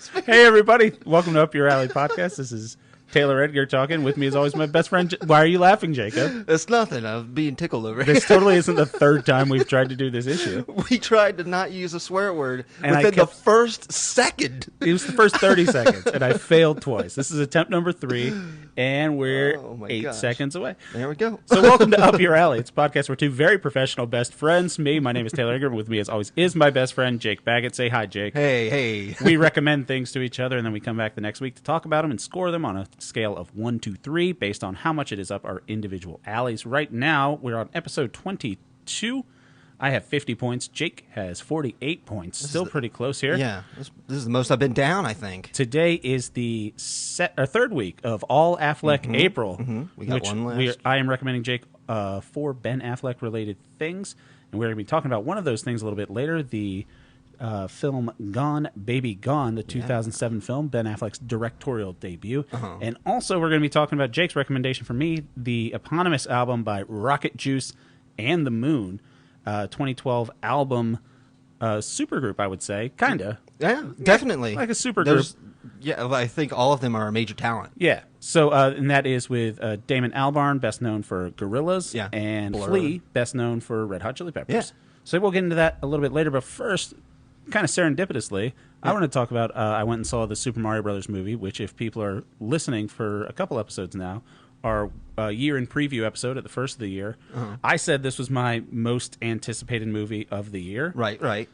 Hey, everybody. Welcome to Up Your Alley podcast. This is Taylor Edgar talking. With me, as always, my best friend. Why are you laughing, Jacob? It's nothing. I'm being tickled over here. This totally isn't the third time we've tried to do this issue. We tried to not use a swear word And within the first second. It was the first 30 seconds, and I failed twice. This is attempt number 3, and we're 8 seconds away. There we go. So welcome to Up Your Alley. It's a podcast where two very professional best friends, my name is Taylor Edgar, and with me, as always, is my best friend, Jake Baggett. Say hi, Jake. Hey. We recommend things to each other, and then we come back the next week to talk about them and score them on a scale of 1 to 3 based on how much it is up our individual alleys. Right now, we're on episode 22. I have 50 points. Jake has 48 points. Still pretty close here. Yeah, this is the most I've been down, I think. Today is the third week of All Affleck April. We got one last. I am recommending, Jake, 4 Ben Affleck-related things, and we're going to be talking about one of those things a little bit later, the film Gone, Baby Gone, the 2007 film, Ben Affleck's directorial debut. And also we're going to be talking about Jake's recommendation for me, the eponymous album by Rocket Juice and the Moon, 2012 album supergroup, I would say. Kind of. Yeah, definitely. Like a supergroup. Yeah, I think all of them are a major talent. Yeah. So, and that is with Damon Albarn, best known for Gorillaz, and Blur. Flea, best known for Red Hot Chili Peppers. Yeah. So we'll get into that a little bit later, but first, kind of serendipitously, I want to talk about, I went and saw the Super Mario Brothers movie, which if people are listening for a couple episodes now, our year in preview episode at the first of the year, I said this was my most anticipated movie of the year. Right.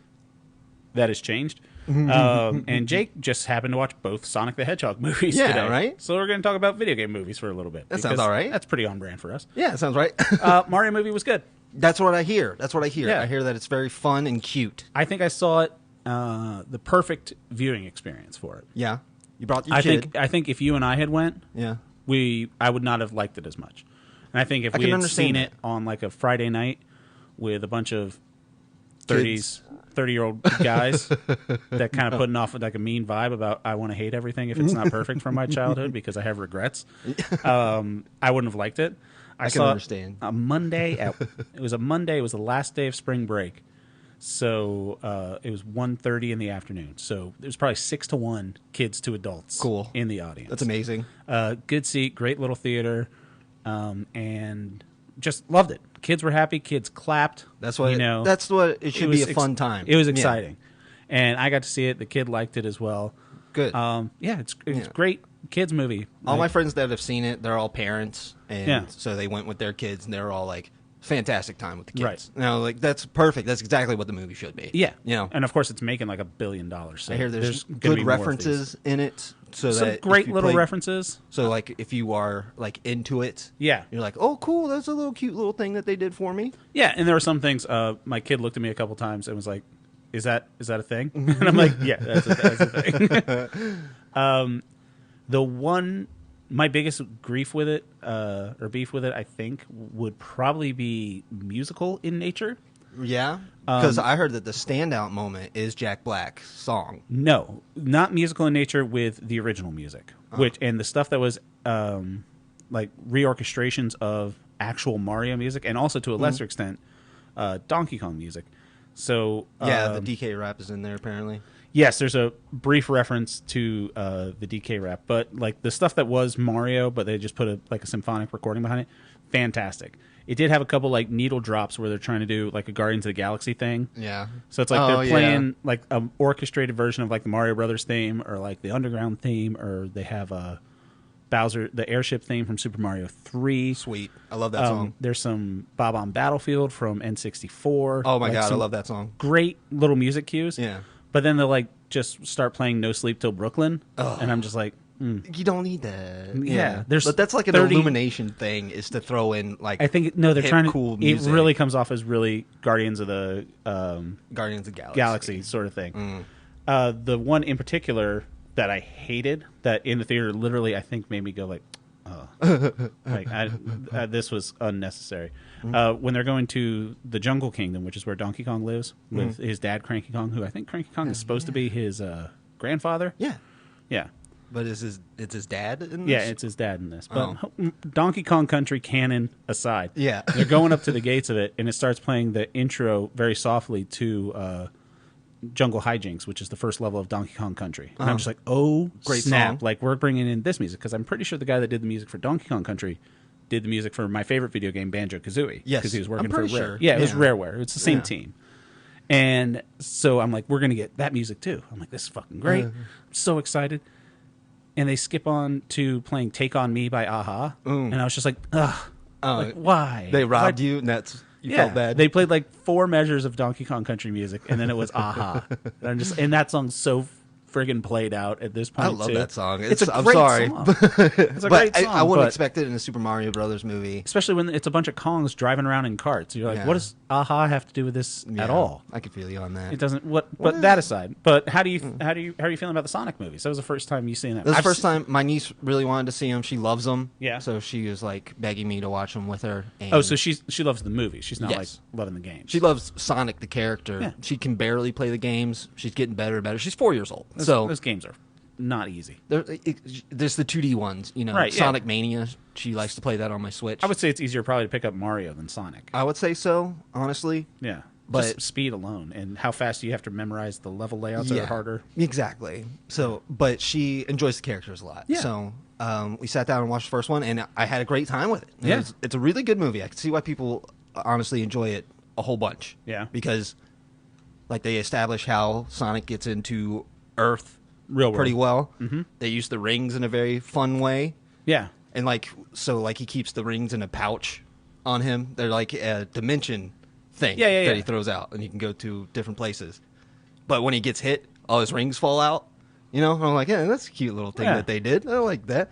That has changed. And Jake just happened to watch both Sonic the Hedgehog movies today. Right? So we're going to talk about video game movies for a little bit. That sounds all right. That's pretty on brand for us. Yeah, that sounds right. Mario movie was good. That's what I hear. Yeah. I hear that it's very fun and cute. I think I saw it the perfect viewing experience for it. Yeah. You brought your kid. I think if you and I had went, Yeah. I would not have liked it as much. And I think if we had seen it on like a Friday night with a bunch of 30-year-old guys that kind of putting off like a mean vibe about I want to hate everything if it's not perfect from my childhood because I have regrets, I wouldn't have liked it. I can understand. It was a Monday. It was the last day of spring break. So it was 1:30 in the afternoon. So it was probably 6 to 1 kids to adults in the audience. That's amazing. Good seat, great little theater, and just loved it. Kids were happy. Kids clapped. That's what it should be a fun time. It was exciting. And I got to see it. The kid liked it as well. Good. It's great kids movie. All my friends that have seen it, they're all parents, and so they went with their kids, and they're all like, fantastic time with the kids. Right. Now, like that's perfect. That's exactly what the movie should be. Yeah. You and of course it's making like $1 billion. So I hear there's gonna good references in it. So some that great little references. So like if you are like into it, you're like, oh cool, that's a little cute little thing that they did for me. Yeah, and there were some things. My kid looked at me a couple times and was like, "Is that a thing?" And I'm like, "Yeah, that's a thing." My biggest grief with it, or beef with it, I think, would probably be musical in nature. Yeah, because I heard that the standout moment is Jack Black's song. No, not musical in nature with the original music, and the stuff that was like reorchestrations of actual Mario music, and also to a lesser extent, Donkey Kong music. So the DK rap is in there apparently. Yes, there's a brief reference to the DK rap, but like the stuff that was Mario, but they just put a symphonic recording behind it. Fantastic. It did have a couple like needle drops where they're trying to do like a Guardians of the Galaxy thing. Yeah. So it's like they're playing like an orchestrated version of like the Mario Brothers theme, or like the Underground theme, or they have a Bowser, the airship theme from Super Mario 3. Sweet. I love that song. There's some Bob on Battlefield from N64. Oh my God, I love that song. Great little music cues. Yeah. But then they'll like just start playing No Sleep Till Brooklyn, and I'm just like, you don't need that. Yeah, but that's like an Illumination thing, is to throw in like I think they're trying to. Cool music. It really comes off as really Guardians of the Galaxy sort of thing. The one in particular that I hated, that in the theater literally I think made me go like, like this was unnecessary. When they're going to the Jungle Kingdom, which is where Donkey Kong lives, with his dad Cranky Kong, who I think Cranky Kong is supposed to be his grandfather. Yeah. But it's his dad in this? Yeah, it's his dad in this. But Donkey Kong Country canon aside, yeah, they're going up to the gates of it, and it starts playing the intro very softly to Jungle Hijinks, which is the first level of Donkey Kong Country. And I'm just like, oh, great snap. song. Like, we're bringing in this music. Because I'm pretty sure the guy that did the music for Donkey Kong Country did the music for my favorite video game, Banjo-Kazooie. Yes. Because he was working I'm for pretty Rare. sure. Yeah, it was Yeah. Rareware. It's the same team. And so I'm like, we're going to get that music too. I'm like, this is fucking great. I'm so excited. And they skip on to playing Take On Me by Aha. And I was just like, ugh. Like, why? They robbed you, and you felt bad. They played like 4 measures of Donkey Kong Country music, and then it was Aha. And that song's so friggin' played out at this point. I love that song. It's a I'm great sorry. song. It's a great song. I wouldn't expect it in a Super Mario Brothers movie. Especially when it's a bunch of Kongs driving around in carts. You're like, what does Aha have to do with this at all? I can feel you on that. It doesn't. But that aside, but how are you feeling about the Sonic movies? That was the first time you seen that. This was the first time my niece really wanted to see them. She loves them. Yeah. So she was like begging me to watch them with her. And so she loves the movie. She's not like loving the games. she loves Sonic the character. Yeah. She can barely play the games. She's getting better and better. She's 4 years old. Those games are not easy. There's the 2D ones, Right, yeah. Sonic Mania. She likes to play that on my Switch. I would say it's easier probably to pick up Mario than Sonic. I would say so, honestly. Yeah. But just speed alone and how fast you have to memorize the level layouts are harder. Exactly. So, but she enjoys the characters a lot. Yeah. So, we sat down and watched the first one, and I had a great time with it. It's a really good movie. I can see why people honestly enjoy it a whole bunch. Yeah. Because, like, they establish how Sonic gets into Earth Real world. pretty well. Mm-hmm. They use the rings in a very fun way. Yeah. And, like, so, like, he keeps the rings in a pouch on him. They're like a dimension thing that he throws out, and he can go to different places. But when he gets hit, all his rings fall out. You know? And I'm like, yeah, that's a cute little thing that they did. I like that.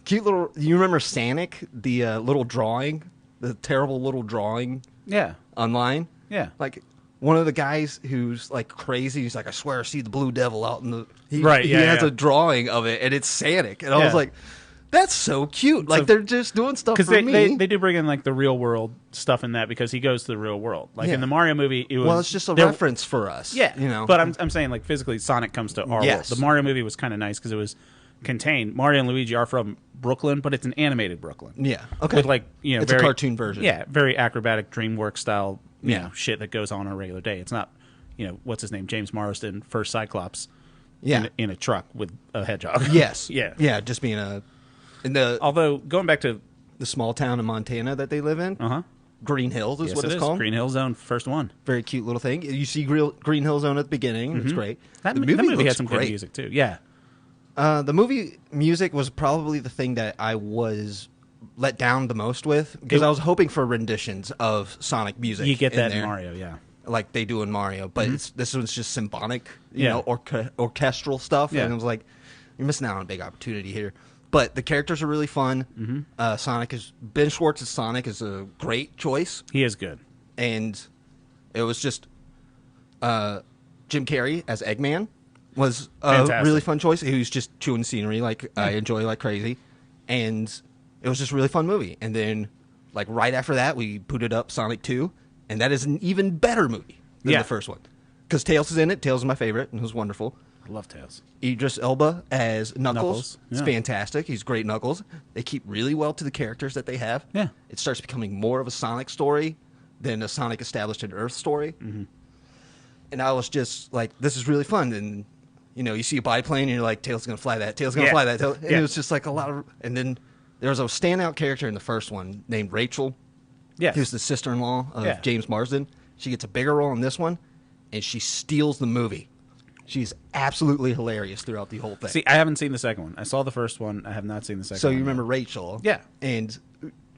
Cute little... You remember Sonic, the little drawing? The terrible little drawing online? Yeah. Like... One of the guys who's like crazy, he's like, I swear I see the blue devil out in the... He has a drawing of it, and it's Sonic. And I was like, that's so cute. Like, they're just doing stuff for me. They do bring in like the real world stuff in that because he goes to the real world. Like in the Mario movie, it was... Well, it's just a reference for us. Yeah. You know? But I'm saying like physically Sonic comes to our world. The Mario movie was kind of nice because it was contained. Mario and Luigi are from Brooklyn, but it's an animated Brooklyn. Yeah. Okay. With like, you know... It's a cartoon version. Yeah. Very acrobatic DreamWorks style... You know, shit that goes on a regular day. It's not, you know, what's his name? James Marsden, first Cyclops in a truck with a hedgehog. Yes. Yeah. Just being although, going back to the small town in Montana that they live in, Green Hills is what it's called. Green Hill Zone, first one. Very cute little thing. You see Green Hill Zone at the beginning. It's great. The movie had some good music, too. Yeah. The movie music was probably the thing that I was... let down the most with because I was hoping for renditions of Sonic music. You get that in there, Mario, like they do in Mario, but this was just symphonic, you know, orchestral stuff. And I was like, you're missing out on a big opportunity here. But the characters are really fun. Ben Schwartz's Sonic is a great choice. He is good, and it was just Jim Carrey as Eggman was a really fun choice. He was just chewing scenery like I enjoy like crazy, and it was just a really fun movie. And then, like, right after that, we booted up Sonic 2, and that is an even better movie than the first one. Because Tails is in it. Tails is my favorite, and it was wonderful. I love Tails. Idris Elba as Knuckles. Yeah. It's fantastic. He's great Knuckles. They keep really well to the characters that they have. Yeah. It starts becoming more of a Sonic story than a Sonic established in Earth story. Mm-hmm. And I was just like, this is really fun. And, you know, you see a biplane, and you're like, Tails is going to fly that. Tails is going to fly that. And it was just like a lot of... And then... There was a standout character in the first one named Rachel. Yes. Who's the sister-in-law of James Marsden. She gets a bigger role in this one, and she steals the movie. She's absolutely hilarious throughout the whole thing. See, I haven't seen the second one. I saw the first one. I have not seen the second one. So you remember Rachel. Yeah. And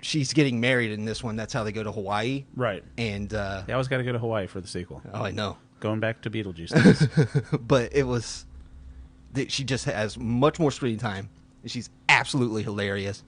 she's getting married in this one. That's how they go to Hawaii. Right. And they always got to go to Hawaii for the sequel. Oh, I know. Going back to Beetlejuice days. But it was... She just has much more screen time. And she's absolutely hilarious.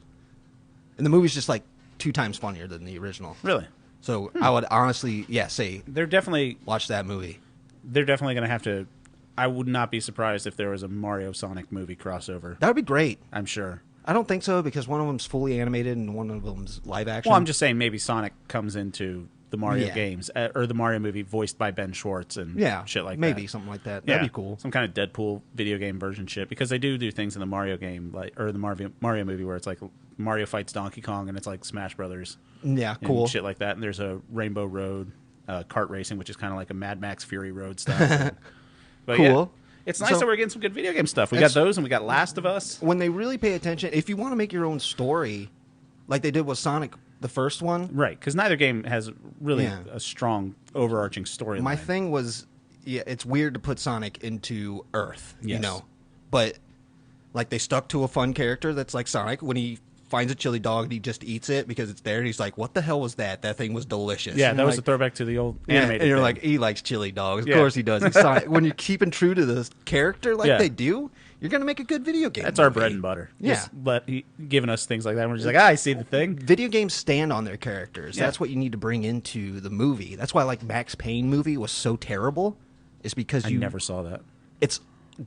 And the movie's just like 2 times funnier than the original. Really? So I would honestly, say they're definitely watch that movie. They're definitely going to have to. I would not be surprised if there was a Mario Sonic movie crossover. That would be great. I'm sure. I don't think so because one of them's fully animated and one of them's live action. Well, I'm just saying maybe Sonic comes into the Mario games or the Mario movie voiced by Ben Schwartz and shit like that. Maybe something like that. That'd be cool. Some kind of Deadpool video game version shit because they do things in the Mario game or the Mario movie where it's like Mario fights Donkey Kong and it's like Smash Brothers. Yeah, cool. Shit like that. And there's a Rainbow Road kart racing, which is kind of like a Mad Max Fury Road stuff. But cool. Yeah, it's nice that we're getting some good video game stuff. We got those, and we got Last of Us. When they really pay attention, if you want to make your own story, like they did with Sonic, the first one. Right, because neither game has really a strong overarching storyline. My thing was, it's weird to put Sonic into Earth, you know. But, like, they stuck to a fun character that's like Sonic. When he finds a chili dog and he just eats it because it's there, he's like, what the hell was that? That thing was delicious. Yeah, that was a throwback to the old animated and you're thing. like, he likes chili dogs. Of course he does. He's Sonic. When you're keeping true to the character like they do, you're going to make a good video game. That's our bread and butter. Yeah. Just giving us things like that. We're just like, I see the thing. Video games stand on their characters. Yeah. That's what you need to bring into the movie. That's why, like, Max Payne movie was so terrible. Is because I never saw that. It's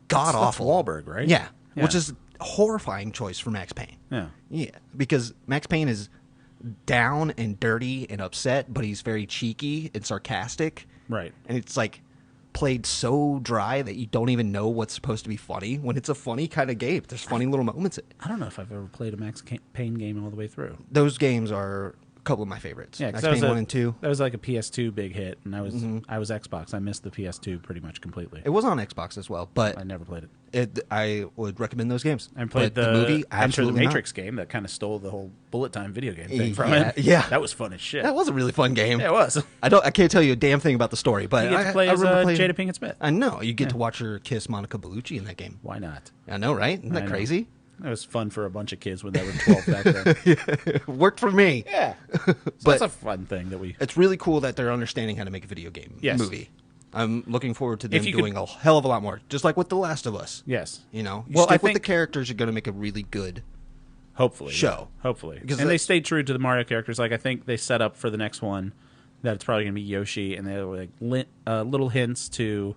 god-awful. That's Wahlberg, right? Yeah. Which is a horrifying choice for Max Payne. Yeah. Because Max Payne is down and dirty and upset, but he's very cheeky and sarcastic. Right. And it's like played so dry that you don't even know what's supposed to be funny when it's a funny kind of game. There's funny little moments. I don't know if I've ever played a Max Payne game all the way through. Those games are a couple of my favorites. Yeah, Max Payne 1 and 2. That was like a PS2 big hit, and I was Xbox. I missed the PS2 pretty much completely. It was on Xbox as well, but I never played it. I would recommend those games. I played the movie. Enter the Matrix not. game that kind of stole the whole bullet time video game thing from it. Yeah, that was fun as shit. That was a really fun game. Yeah, it was. I can't tell you a damn thing about the story, but you get to play as Jada Pinkett Smith. I know you get to watch her kiss Monica Bellucci in that game. Why not? I know, right? Isn't that crazy? It was fun for a bunch of kids when they were 12 back then. Worked for me. Yeah. So that's a fun thing that we... It's really cool that they're understanding how to make a video game movie. I'm looking forward to them doing a hell of a lot more, just like with The Last of Us. Yes. You know, stick with the characters, you're going to make a really good show. Yeah. Hopefully. And they stayed true to the Mario characters. Like, I think they set up for the next one that it's probably going to be Yoshi, and they were like little hints to...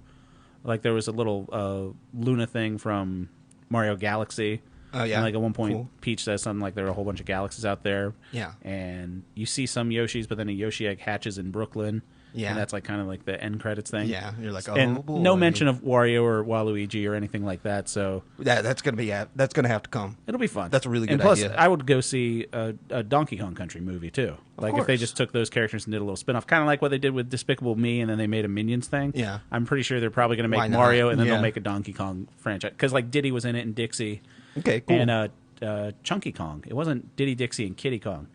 Like, there was a little Luna thing from Mario Galaxy. Oh, yeah. And like at one point, Peach says something like there are a whole bunch of galaxies out there. Yeah. And you see some Yoshis, but then a Yoshi egg hatches in Brooklyn. Yeah. And that's like kind of like the end credits thing. Yeah. You're like, oh, and boy. no mention of Wario or Waluigi or anything like that. So that's gonna have to come. It'll be fun. That's a really good and plus, idea. I would go see a Donkey Kong Country movie too. Like if they just took those characters and did a little spin-off, kind of like what they did with Despicable Me, and then they made a Minions thing. Yeah. I'm pretty sure they're probably going to make Mario, and then they'll make a Donkey Kong franchise because like Diddy was in it and Dixie. Okay, cool. And Chunky Kong. It wasn't Diddy, Dixie, and Kitty Kong.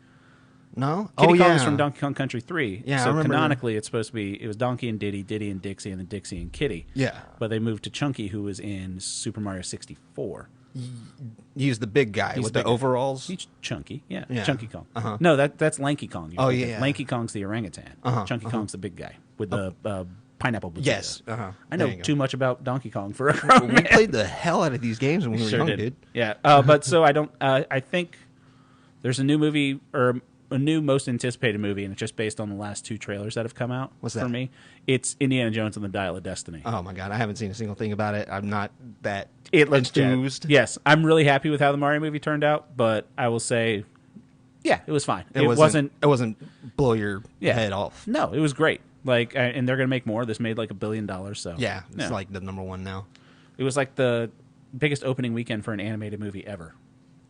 No? Kitty Kong is from Donkey Kong Country 3. Yeah, so canonically, it's supposed to be, it was Donkey and Diddy, Diddy and Dixie, and then Dixie and Kitty. Yeah. But they moved to Chunky, who was in Super Mario 64. He's the big guy with the overalls? He's Chunky, yeah. Yeah. Chunky Kong. Uh-huh. No, that's Lanky Kong. Oh, yeah. Lanky Kong's the orangutan. Chunky Kong's the big guy with the pineapple bazooka. Yes. I know too much about Donkey Kong for a grown man. We played the hell out of these games when we were young, dude. Yeah, but so I don't. I think there's a new movie or a new most anticipated movie, and it's just based on the last two trailers that have come out. What's that? For me? It's Indiana Jones and the Dial of Destiny. Oh my god, I haven't seen a single thing about it. I'm not that looks enthused. Yes, I'm really happy with how the Mario movie turned out, but I will say, yeah, it was fine. It wasn't blow your head off. No, it was great. Like, and they're gonna make more. This made like $1 billion. So yeah, it's like the number one now. It was like the biggest opening weekend for an animated movie ever.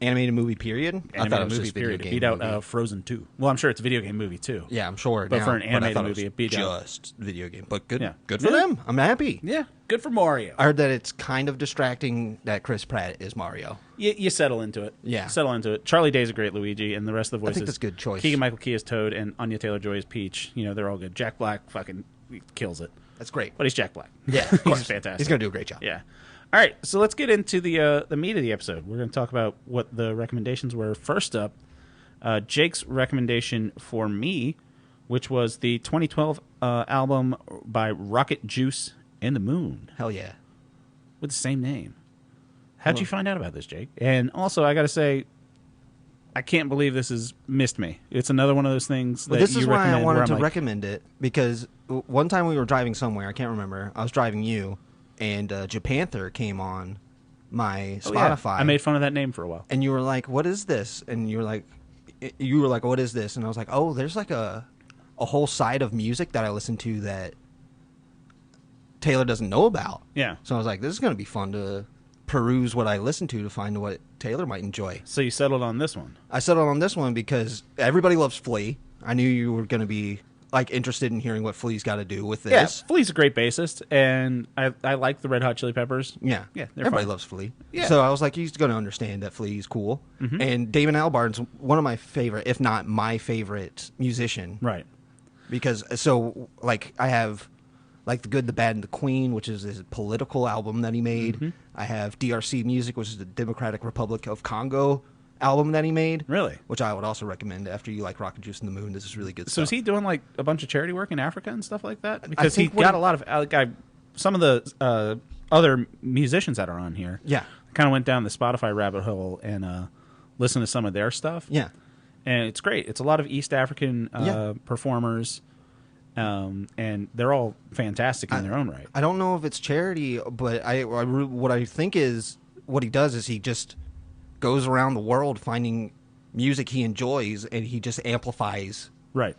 Animated movie period? I thought it was just video game. It beat out Frozen 2. Well, I'm sure it's a video game movie too. Yeah, I'm sure. But for an animated movie, it beat out just video game. But good, yeah. Good for them. I'm happy. Yeah, good for Mario. I heard that it's kind of distracting that Chris Pratt is Mario. You settle into it. Yeah, settle into it. Charlie Day's a great Luigi, and the rest of the voices. I think that's a good choice. Keegan-Michael Key is Toad, and Anya Taylor-Joy is Peach. You know, they're all good. Jack Black fucking kills it. That's great. But he's Jack Black. Yeah, he's fantastic. He's gonna do a great job. Yeah. All right, so let's get into the meat of the episode. We're going to talk about what the recommendations were. First up, Jake's recommendation for me, which was the 2012 album by Rocket Juice and the Moon. Hell yeah. With the same name. How'd you find out about this, Jake? And also, I got to say, I can't believe this has missed me. It's another one of those things that this you is why recommend I wanted to like, recommend it, because one time we were driving somewhere, I can't remember, I was driving you, and Japanther came on my Spotify. Yeah. I made fun of that name for a while. And you were like, what is this? And you were like, what is this? And I was like, oh, there's like a whole side of music that I listen to that Taylor doesn't know about. Yeah. So I was like, this is going to be fun to peruse what I listen to find what Taylor might enjoy. So you settled on this one? I settled on this one because everybody loves Flea. I knew you were going to be like interested in hearing what Flea's got to do with this. Yeah, Flea's a great bassist, and I like the Red Hot Chili Peppers. Yeah, everybody loves Flea. Yeah. So I was like, he's going to understand that Flea's cool. Mm-hmm. And Damon Albarn's one of my favorite, if not my favorite musician. Right. Because like I have like The Good, the Bad, and the Queen, which is his political album that he made. Mm-hmm. I have DRC Music, which is the Democratic Republic of Congo album that he made. Really? Which I would also recommend after you like Rocket Juice and the Moon. This is really good stuff. So is he doing like a bunch of charity work in Africa and stuff like that? Because he got a lot of some of the other musicians that are on here. Yeah. Kind of went down the Spotify rabbit hole and listened to some of their stuff. Yeah. And it's great. It's a lot of East African performers. And they're all fantastic in their own right. I don't know if it's charity, but what I think is what he does is he just goes around the world finding music he enjoys, and he just amplifies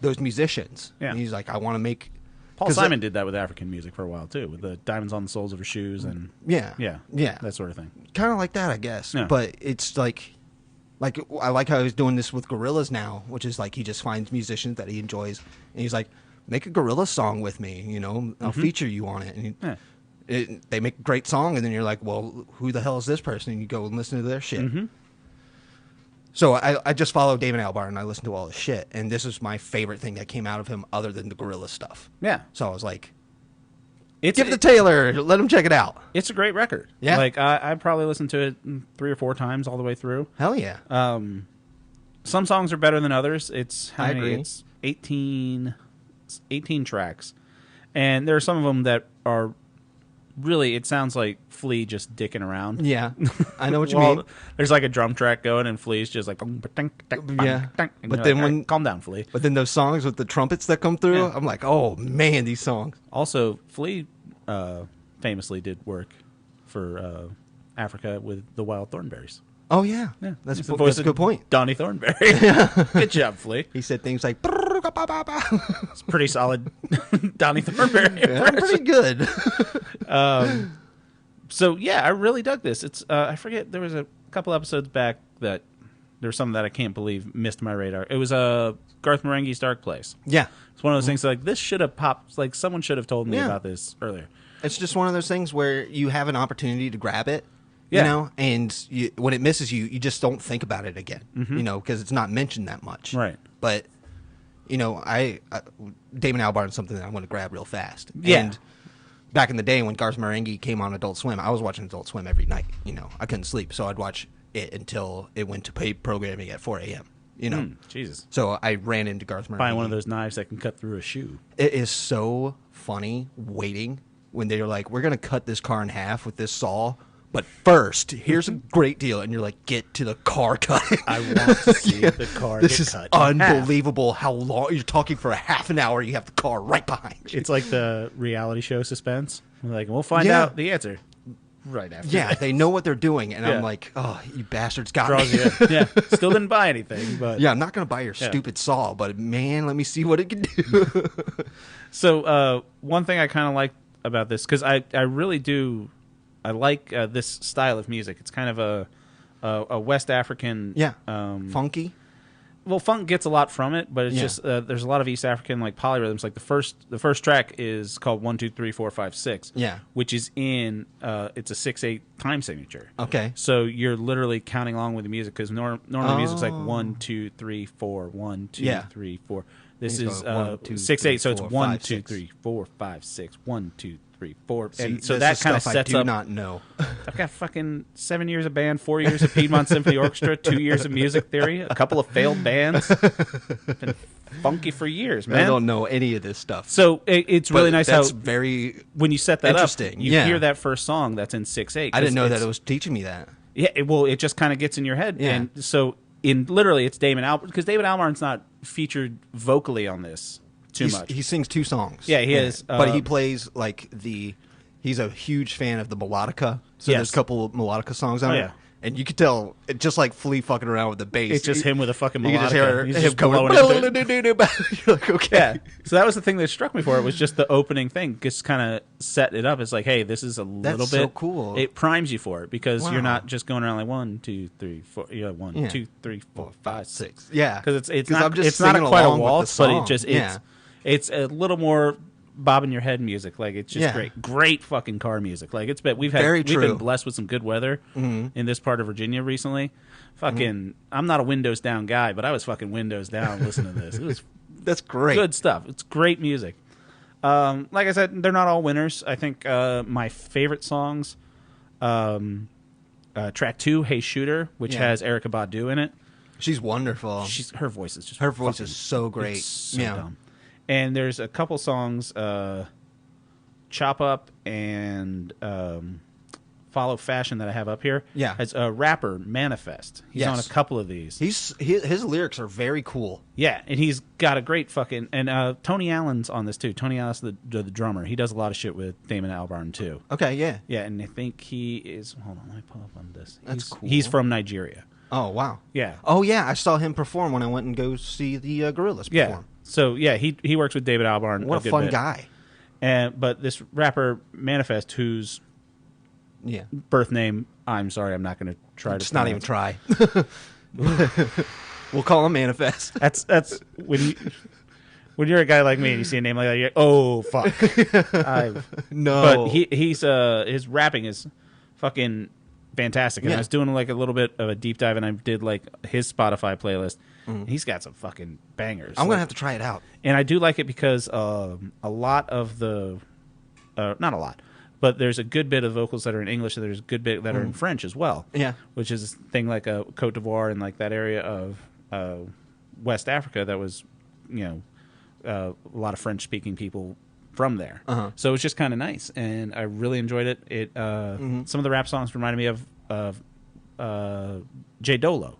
those musicians. Yeah. And he's like, I want to make... Paul Simon did that with African music for a while, too, with the diamonds on the soles of her shoes and... Yeah, that sort of thing. Kind of like that, I guess. Yeah. But it's like I like how he's doing this with Gorillaz now, which is like he just finds musicians that he enjoys, and he's like, make a Gorillaz song with me, you know, I'll feature you on it. And they make a great song, and then you're like, well, who the hell is this person? And you go and listen to their shit. Mm-hmm. So I just follow Damon Albarn, and I listen to all his shit, and this is my favorite thing that came out of him other than the Gorillaz stuff. Yeah. So I was like, give it to Taylor, let him check it out. It's a great record. Yeah. Like, I probably listened to it 3 or 4 times all the way through. Hell yeah. Some songs are better than others. I agree. It's 18 tracks, and there are some of them that are really, it sounds like Flea just dicking around. Yeah, I know what you mean. There's like a drum track going, and Flea's just like, yeah. But then when calm down, Flea. But then those songs with the trumpets that come through, I'm like, oh man, these songs. Also, Flea famously did work for Africa with the Wild Thornberrys. Oh yeah, that's a good point. Donnie Thornberry. Good job, Flea. He said things like, it's pretty solid Donnie Thornberry. Yeah, pretty good. So yeah, I really dug this. It's I forget, there was a couple episodes back that there was something that I can't believe missed my radar. It was Garth Marenghi's Dark Place. Yeah, it's one of those things like this should have popped. Like someone should have told me about this earlier. It's just one of those things where you have an opportunity to grab it. You know, and when it misses you, you just don't think about it again. Mm-hmm. You know, because it's not mentioned that much. Right. But you know, Damon Albarn is something that I want to grab real fast. Yeah. And back in the day when Garth Marenghi came on Adult Swim, I was watching Adult Swim every night. You know, I couldn't sleep, so I'd watch it until it went to paid programming at 4 a.m. You know, Jesus. So I ran into Garth Marenghi. Buying one of those knives that can cut through a shoe. It is so funny waiting when they're like, "We're gonna cut this car in half with this saw." But first, here's a great deal, and you're like, get to the car cutting. I want to see the car this get is cut. Unbelievable how long you're talking for a half an hour. You have the car right behind you. It's like the reality show Suspense. We're like, we'll find out the answer right after. Yeah, they know what they're doing, and I'm like, oh, you bastards got Draws me. you in. Yeah, still didn't buy anything, but yeah, I'm not gonna buy your stupid saw, but man, let me see what it can do. So one thing I kind of like about this, because I really do. I like this style of music. It's kind of a West African, funky. Well, funk gets a lot from it, but it's just there's a lot of East African like polyrhythms. Like the first track is called 1 2 3 4 5 6, which is in it's a 6/8 time signature. Okay, so you're literally counting along with the music because normally music's like 1 2 3 4 1 2 3 4. This is 6/8, so it's 1 2 3 4 5 6 1 2 3 4, and so that kind of sets up. I do not know. I've got fucking 7 years of band, 4 years of Piedmont Symphony Orchestra, 2 years of music theory, a couple of failed bands. Been funky for years, man. I don't know any of this stuff. So it's really nice that's how very when you set that up, you hear that first song that's in 6/8. I didn't know that it was teaching me that. Yeah, it just kind of gets in your head, and so literally it's Damon Albarn, because Damon Albarn's not featured vocally on this. Much. He sings 2 songs. Yeah, he is. But he plays like he's a huge fan of the melodica. So there's a couple of melodica songs on it. And you could tell, just like Flea fucking around with the bass. It's just him with a fucking melodica. You can just hear him going. You're like, okay. Yeah. So that was the thing that struck me for it, was just the opening thing. Just kind of set it up. It's like, hey, this is a little bit. That's so cool. It primes you for it, because you're not just going around like 1 2 3 4. Yeah, 1 2 3 4 5 6. Yeah. Because it's not quite a waltz, but It's a little more bobbing your head music. Like, it's just great fucking car music. Like, we've been blessed with some good weather in this part of Virginia recently. Fucking, I'm not a windows down guy, but I was fucking windows down listening to this. It was that's great, good stuff. It's great music. Like I said, they're not all winners. I think my favorite songs, track 2, "Hey Shooter," which has Erykah Badu in it. She's wonderful. Her voice is just is so great. It's so dumb. And there's a couple songs, "Chop Up" and "Follow Fashion" that I have up here. Yeah, as a rapper, Manifest. He's on a couple of these. His lyrics are very cool. Yeah, and he's got a great fucking Tony Allen's on this too. Tony Allen's the drummer. He does a lot of shit with Damon Albarn too. Okay, yeah, and I think he is. Hold on, let me pull up on this. That's cool. He's from Nigeria. Oh wow. Yeah. Oh yeah, I saw him perform when I went and go see the Gorillaz perform. Yeah. So yeah, he works with David Albarn. What a fun guy. But this rapper Manifest, whose birth name, I'm sorry, I'm not going to try to. Just not even try. We'll call him Manifest. That's when you're a guy like me and you see a name like that, you're like, oh fuck. No. But his rapping is fucking fantastic. And I was doing like a little bit of a deep dive, and I did like his Spotify playlist. He's got some fucking bangers. I'm gonna have to try it out. And I do like it because a lot of the, not a lot, but there's a good bit of vocals that are in English, and there's a good bit that are in French as well. Yeah, which is a thing like Cote d'Ivoire and like that area of West Africa that was, a lot of French speaking people from there. So it was just kind of nice, and I really enjoyed it. It some of the rap songs reminded me of Jay Dolo,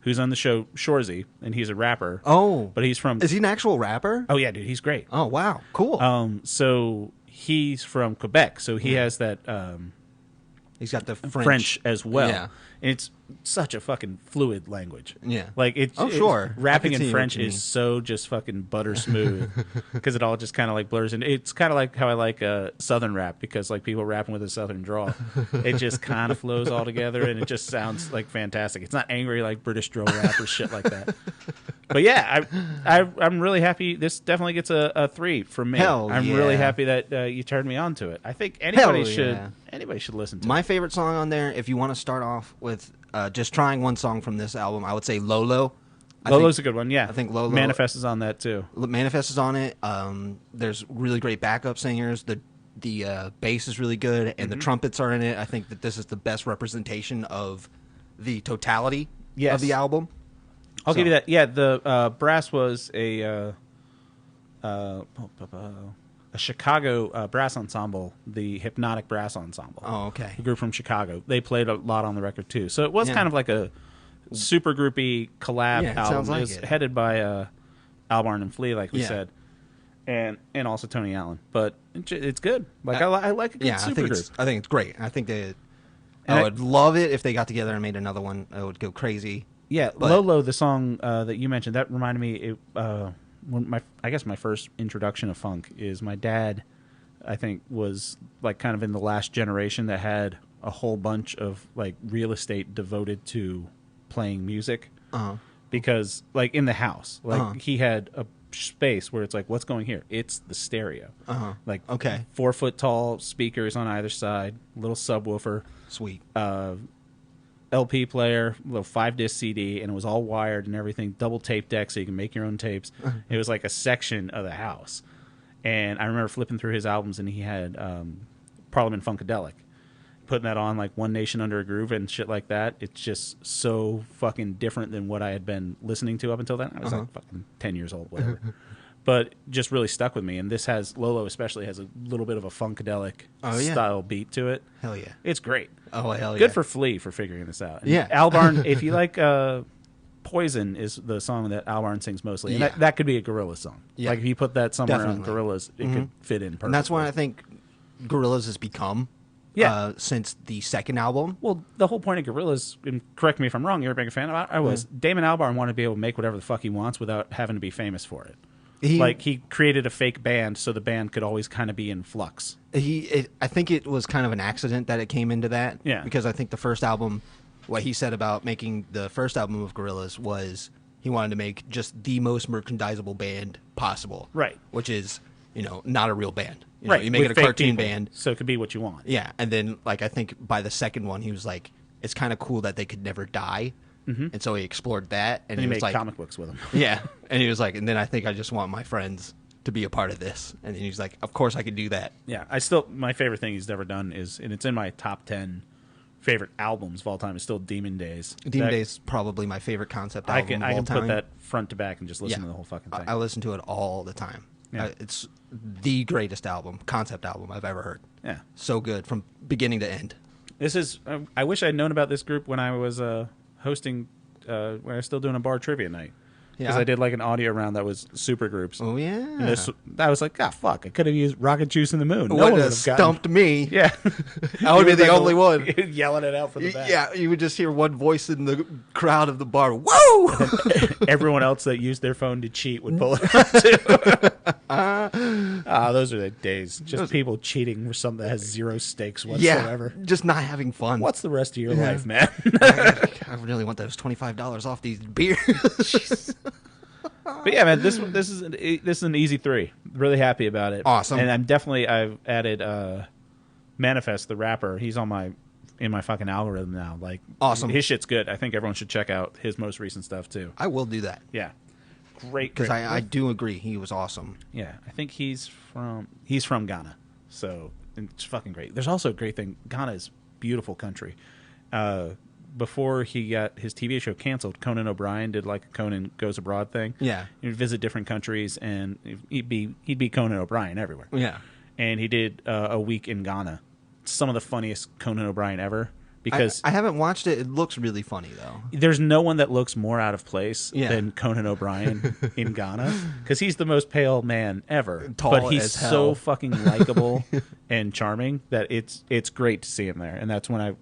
who's on the show Shorzy, and he's a rapper. Oh, but he's from. Is he an actual rapper? Oh yeah, dude, he's great. Oh wow, cool. So he's from Quebec, so he has that. He's got the French as well. Yeah. And it's such a fucking fluid language. Yeah. Like it's sure. Rapping in French is so just fucking butter smooth because it all just kind of like blurs. And it's kind of like how I like Southern rap, because like people rapping with a Southern drawl, it just kind of flows all together and it just sounds like fantastic. It's not angry like British drill rap or shit like that. But yeah, I'm really happy. This definitely gets a 3 from me. I'm really happy that you turned me on to it. I think anybody should listen to it. My favorite song on there, if you want to start off with just trying one song from this album, I would say Lolo. Lolo's a good one, yeah. I think Lolo. Manifest is on that too. Manifest is on it. There's really great backup singers. The bass is really good, and the trumpets are in it. I think that this is the best representation of the totality of the album. I'll give you that. Yeah, the brass was a Chicago brass ensemble, the Hypnotic Brass Ensemble. Oh, okay. A group from Chicago. They played a lot on the record too. So it was kind of like a super groupy collab album. It was headed by Albarn and Flea, like we said, and also Tony Allen. But it's good. Like I like a good super group. I think it's great. I think I would love it if they got together and made another one. I would go crazy. Yeah, Lolo, the song that you mentioned, that reminded me. I guess my first introduction of funk is my dad. I think was like kind of in the last generation that had a whole bunch of like real estate devoted to playing music, because like in the house, like he had a space where it's like, what's going here? It's the stereo, like 4 foot tall speakers on either side, little subwoofer, sweet. LP player, little 5-disc CD, and it was all wired and everything, double tape deck so you can make your own tapes. It was like a section of the house. And I remember flipping through his albums, and he had Parliament Funkadelic, putting that on, like One Nation Under a Groove and shit like that. It's just so fucking different than what I had been listening to up until then. I was like fucking 10 years old, whatever. But just really stuck with me. And this has, Lolo especially, has a little bit of a Funkadelic style beat to it. Hell yeah. It's great. Oh, hell yeah. Good for Flea for figuring this out. And yeah. Albarn, if you like Poison is the song that Albarn sings mostly. And that could be a Gorillaz song. Yeah. Like if you put that somewhere on Gorillaz, it could fit in perfectly. And that's what I think Gorillaz has become since the second album. Well, the whole point of Gorillaz, and correct me if I'm wrong, you're a big fan of it, I was, Damon Albarn wanted to be able to make whatever the fuck he wants without having to be famous for it. He created a fake band so the band could always kind of be in flux. I think it was kind of an accident that it came into that. Yeah. Because I think the first album, what he said about making the first album of Gorillaz was He wanted to make just the most merchandisable band possible. Right. Which is, not a real band. Right. You make it a cartoon band. So it could be what you want. Yeah. And then, I think by the second one, he was like, it's kind of cool that they could never die. Mm-hmm. And so he explored that. And he was made comic books with them. Yeah. And he was like, and then I think I just want my friends to be a part of this. And then he's like, of course I could do that. Yeah. My favorite thing he's ever done is, and it's in my top 10 favorite albums of all time, is still Demon Days. Demon Days is probably my favorite concept album of all time. I can put that front to back and just listen to the whole fucking thing. I listen to it all the time. Yeah. It's the greatest concept album I've ever heard. Yeah. So good from beginning to end. This is, I wish I'd known about this group when I was hosting, when I was still doing a bar trivia night. Because I did an audio round that was super groups. Oh, yeah. And I was like, fuck, I could have used Rocket Juice in the Moon. No one would have stumped me. Yeah. I would be the only one. Yelling it out from the back. Yeah, you would just hear one voice in the crowd of the bar. Whoa! Everyone else that used their phone to cheat would pull it out, too. Those are the days. Just people cheating for something that has zero stakes whatsoever. Yeah, just not having fun. What's the rest of your life, man? I really want those $25 off these beers. But yeah, man, this is an easy 3. Really happy about it. Awesome. And I've added Manifest, the rapper. He's in my fucking algorithm now. Awesome. His shit's good. I think everyone should check out his most recent stuff too. I will do that. Yeah. Great. Because I do agree, he was awesome. Yeah, I think he's from Ghana, so it's fucking great. There's also a great thing. Ghana is beautiful country. Before he got his TV show canceled, Conan O'Brien did a Conan Goes Abroad thing. Yeah. He'd visit different countries, and he'd be Conan O'Brien everywhere. Yeah. And he did a week in Ghana. Some of the funniest Conan O'Brien ever. Because I haven't watched it. It looks really funny, though. There's no one that looks more out of place than Conan O'Brien in Ghana. Because he's the most pale man ever. Tall but he's as hell. so fucking likable and charming that it's great to see him there. And that's when I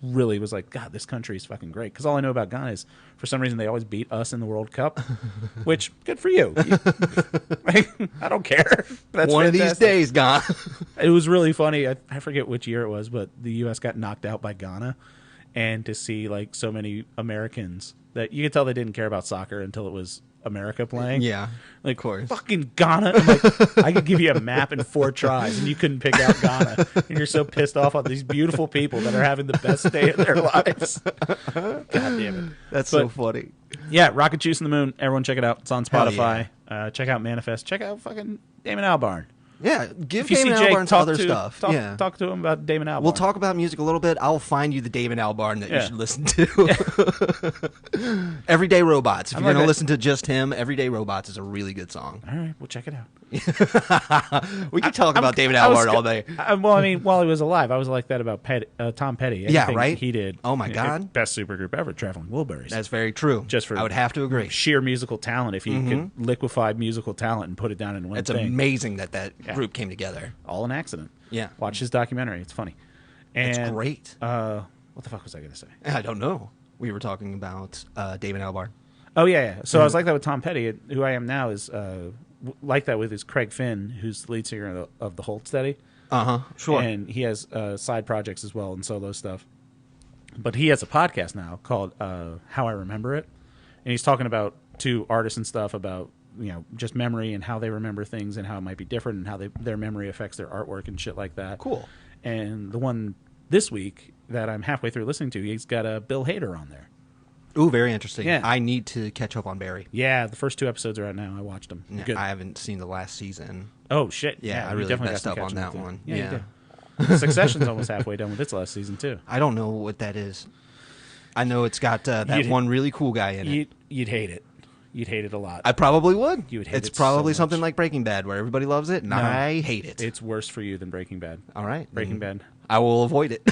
really was like, God, this country is fucking great. Because all I know about Ghana is, for some reason, they always beat us in the World Cup. Which, good for you. I don't care. That's one fantastic. Of these days, Ghana. It was really funny. I forget which year it was, but the U.S. got knocked out by Ghana. And to see so many Americans that you could tell they didn't care about soccer until it was America playing. Yeah, of course. Fucking Ghana. I'm I could give you a map in 4 tries and you couldn't pick out Ghana. And you're so pissed off on these beautiful people that are having the best day of their lives. God damn it. That's so funny. Yeah, Rocket Juice in the Moon. Everyone check it out. It's on Spotify. Yeah. Check out Manifest. Check out fucking Damon Albarn. Yeah, give Damon Albarn some other stuff. Talk to him about Damon Albarn. We'll talk about music a little bit. I'll find you the Damon Albarn that you should listen to. Everyday Robots. If you're going to listen to just him, Everyday Robots is a really good song. All right, we'll check it out. We could talk about Damon Albarn all day. While he was alive, I was like that about Tom Petty. Yeah, right? He did. Oh, my God. Best supergroup ever, Traveling Wilburys. That's very true. I would have to agree. Sheer musical talent. If you could liquefy musical talent and put it down in one thing. It's amazing that group came together. All an accident. Yeah. Watch his documentary. It's funny. And, it's great. What the fuck was I going to say? I don't know. We were talking about Damon Albarn. Oh, yeah. So I was like that with Tom Petty. Who I am now is like that with his Craig Finn, who's the lead singer of the Holt Steady. Sure. And he has side projects as well and solo stuff. But he has a podcast now called How I Remember It. And he's talking about 2 artists and stuff about just memory and how they remember things and how it might be different and how their memory affects their artwork and shit like that. Cool. And the one this week that I'm halfway through listening to, he's got Bill Hader on there. Ooh, very interesting. Yeah. I need to catch up on Barry. Yeah, the first 2 episodes are out now. I watched them. Yeah, Good. I haven't seen the last season. Oh, shit. Yeah, I really messed up on that one. Yeah. You did. Succession's almost halfway done with its last season, too. I don't know what that is. I know it's got that one really cool guy in it. You'd hate it. You'd hate it a lot. I probably would. You would hate it. It's probably so something like Breaking Bad, where everybody loves it, and I hate it. It's worse for you than Breaking Bad. All right. Breaking Bad. I will avoid it.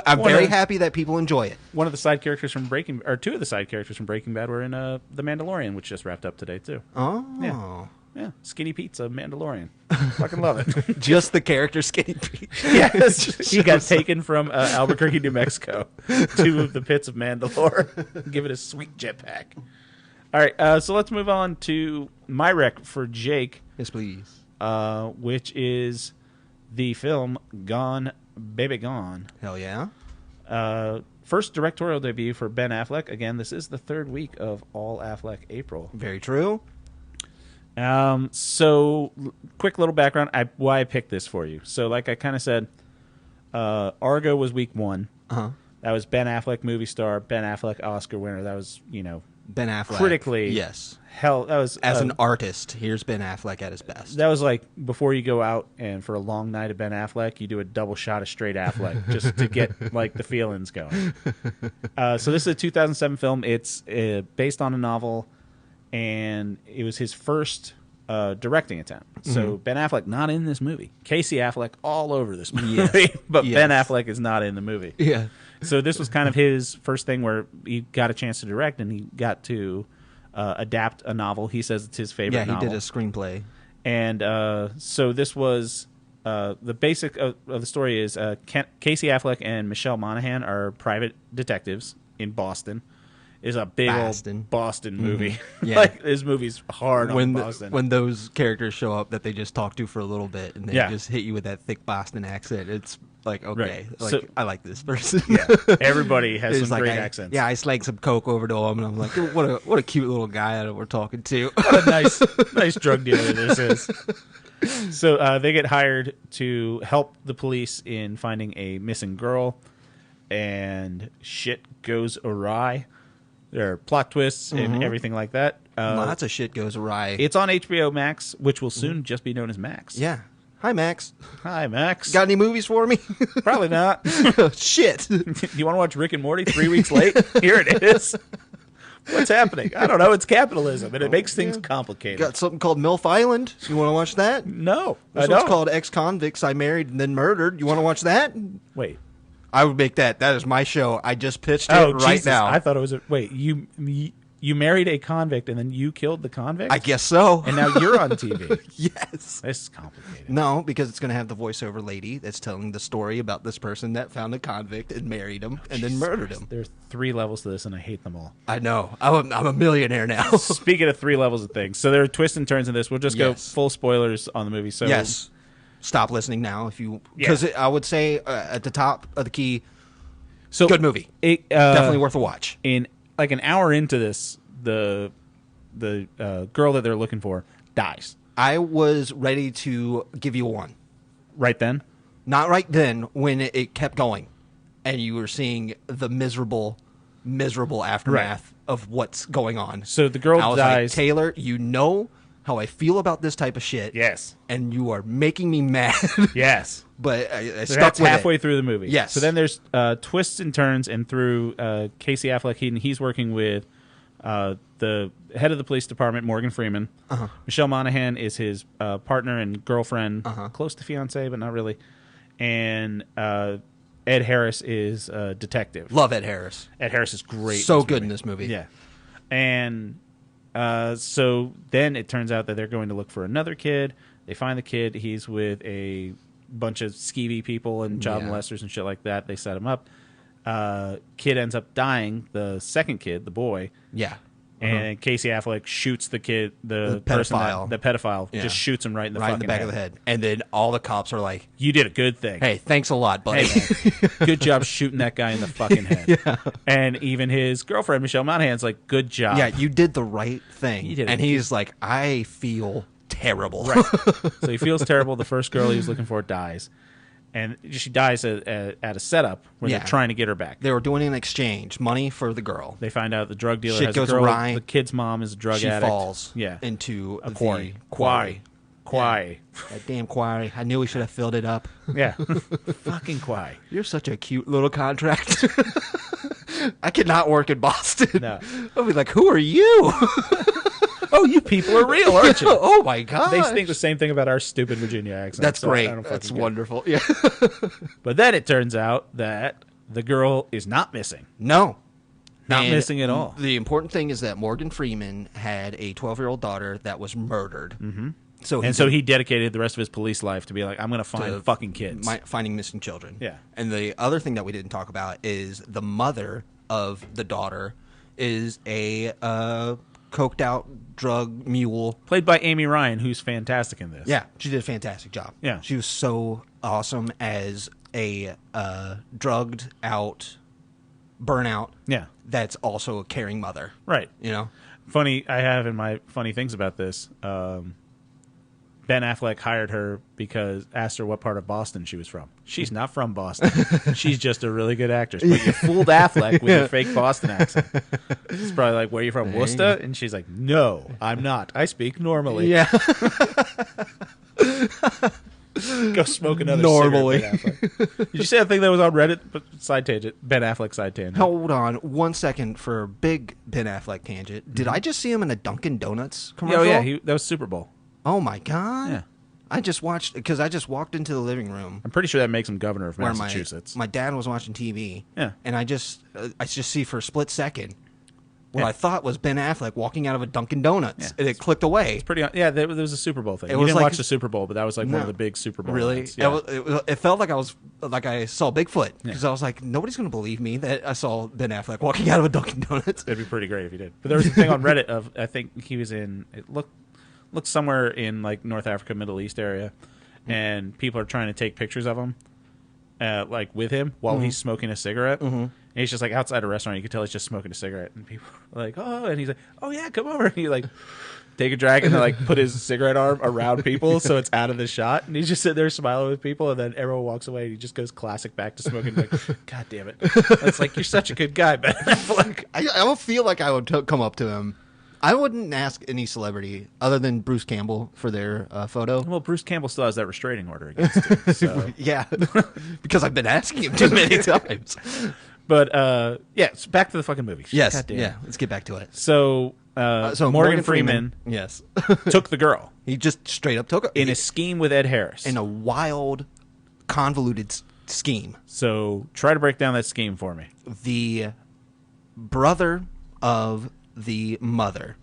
I'm very happy that people enjoy it. One of the side characters from 2 of the side characters from Breaking Bad were in The Mandalorian, which just wrapped up today, too. Oh. Yeah. Skinny Pizza, Mandalorian. Fucking love it. Just the character Skinny Pete. Yes. He got taken from Albuquerque, New Mexico to the pits of Mandalore. Give it a sweet jetpack. All right, so let's move on to my rec for Jake. Yes, please. Which is the film Gone, Baby Gone. Hell yeah. first directorial debut for Ben Affleck. Again, this is the third week of All Affleck April. Very true. So, quick little background, why I picked this for you. So, like I kind of said, Argo was week 1. Uh-huh. That was Ben Affleck, movie star, Ben Affleck, Oscar winner. That was, Ben Affleck. Critically. Yes. Hell, that was... As an artist, here's Ben Affleck at his best. That was like, before you go out and for a long night of Ben Affleck, you do a double shot of straight Affleck just to get, like, the feelings going. So this is a 2007 film. It's based on a novel, and it was his first directing attempt. So Ben Affleck not in this movie. Casey Affleck all over this movie, but Ben Affleck is not in the movie. Yeah. So this was kind of his first thing where he got a chance to direct, and he got to adapt a novel. He says it's his favorite novel. Yeah, he did a screenplay. And so this was the basic of the story is Casey Affleck and Michelle Monaghan are private detectives in Boston. Is a big old Boston movie. Yeah. Like, this movie's hard on Boston. When those characters show up that they just talk to for a little bit and they just hit you with that thick Boston accent, it's like, okay, right. like, So, I like this person. Yeah. Everybody has some like, great accents. Yeah, I slang some coke over to him, and I'm like, what a cute little guy that we're talking to. What a nice drug dealer this is. So they get hired to help the police in finding a missing girl, and shit goes awry. There are plot twists and everything like that. Lots of shit goes awry. It's on HBO Max, which will soon just be known as Max. Yeah. Hi, Max. Hi, Max. Got any movies for me? Probably not. Shit. You want to watch Rick and Morty 3 weeks late? Here it is. What's happening? I don't know. It's capitalism, and it makes things complicated. Got something called MILF Island. You want to watch that? No, This I one's don't. called Ex-Convicts I Married and Then Murdered. You want to watch that? Wait. I would make that. That is my show. I just pitched it right Jesus. now. I thought it was wait, you married a convict and then you killed the convict? I guess so. And now you're on TV. Yes. This is complicated. No, because it's going to have the voiceover lady that's telling the story about this person that found a convict and married him and then murdered him. There's 3 levels to this, and I hate them all. I know. I'm a millionaire now. Speaking of 3 levels of things, so there are twists and turns in this. We'll just go full spoilers on the movie. So yes. Stop listening now if you... Because I would say at the top of the key, good movie. Definitely worth a watch. In like an hour into this, the girl that they're looking for dies. I was ready to give you a 1. Right then? Not right then, when it kept going, and you were seeing the miserable aftermath of what's going on. So the girl I was dies. like, Taylor, you know how I feel about this type of shit. Yes. And you are making me mad. Yes. But I So stuck that's with halfway it. through the movie. Yes. So then there's twists and turns, and through Casey Affleck, he's working with the head of the police department, Morgan Freeman. Michelle Monaghan is his partner and girlfriend, close to fiance, but not really. And Ed Harris is a detective. Love Ed Harris. Ed Harris is great. So good in this movie. Yeah. And so then it turns out that they're going to look for another kid. They find the kid. He's with a bunch of skeevy people and child molesters and shit like that. They set him up. Kid ends up dying. The second kid, the boy. Yeah. And Casey Affleck shoots the kid, the pedophile. the pedophile, just shoots him right in the fucking back of the head. And then all the cops are like, "You did a good thing. Hey, thanks a lot, buddy. Hey, man, good job shooting that guy in the fucking head." And even his girlfriend, Michelle Monaghan's like, "Good job. Yeah, you did the right thing." You did and he's like, I feel terrible. Right. So he feels terrible. The first girl he was looking for dies. And she dies at a setup where they're trying to get her back. They were doing an exchange, money for the girl. They find out the drug dealer Shit has goes a girl. awry. The kid's mom is a drug She addict. falls into a the quarry. Quarry. That damn quarry. I knew we should have filled it up. Yeah. Fucking quarry. You're such a cute little contractor. I could not work in Boston. No. I'll be like, who are you? Oh, you people are real, aren't you? Oh, my God. They think the same thing about our stupid Virginia accent. That's so great. I don't That's fucking wonderful. Yeah. But then it turns out that the girl is not missing. No. Not missing at all. The important thing is that Morgan Freeman had a 12-year-old daughter that was murdered. Mm-hmm. So he dedicated the rest of his police life to be like, I'm going to find fucking kids. Finding missing children. Yeah. And the other thing that we didn't talk about is the mother of the daughter is a coked out drug mule. Played by Amy Ryan, who's fantastic in this. Yeah, she did a fantastic job. Yeah. She was so awesome as a drugged out burnout. Yeah. That's also a caring mother. Right. You know? Funny, I have in my funny things about this, Ben Affleck hired her asked her what part of Boston she was from. She's not from Boston. She's just a really good actress. But you fooled Affleck with your fake Boston accent. It's probably like, where are you from, Worcester? And she's like, no, I'm not. I speak normally. Yeah. Go smoke another normally. cigarette, Ben Affleck. Did you say a thing that was on Reddit? Side tangent. Ben Affleck side tangent. Hold on 1 second for a big Ben Affleck tangent. Did I just see him in a Dunkin' Donuts commercial? Oh, yeah. That was Super Bowl. Oh, my God. Yeah. I just watched, because I just walked into the living room. I'm pretty sure that makes him governor of Massachusetts. My dad was watching TV. Yeah. And I just see for a split second what I thought was Ben Affleck walking out of a Dunkin' Donuts. And it clicked away. It's pretty. Yeah, there was a Super Bowl thing. You didn't watch the Super Bowl, but that was like one of the big Super Bowl really? events. Yeah. It felt like I saw Bigfoot, because I was like, nobody's going to believe me that I saw Ben Affleck walking out of a Dunkin' Donuts. It'd be pretty great if he did. But there was a thing on Reddit of, I think he was in, it looked somewhere in like North Africa, Middle East area, and people are trying to take pictures of him, like with him while he's smoking a cigarette. And he's just like outside a restaurant. You can tell he's just smoking a cigarette, and people are like, "Oh!" And he's like, "Oh yeah, come over." And he like take a drag and then like put his cigarette arm around people so it's out of the shot, and he's just sitting there smiling with people, and then everyone walks away, and he just goes classic back to smoking. Like, God damn it! It's like, you're such a good guy, man. Like, I don't feel like I would come up to him. I wouldn't ask any celebrity other than Bruce Campbell for their photo. Well, Bruce Campbell still has that restraining order against him. So. Yeah, because I've been asking him too many times. But yeah, so back to the fucking movie. Yes, yeah. Let's get back to it. So Morgan Freeman yes, took the girl. He just straight up took her in a scheme with Ed Harris. In a wild, convoluted scheme. So try to break down that scheme for me. The brother of the mother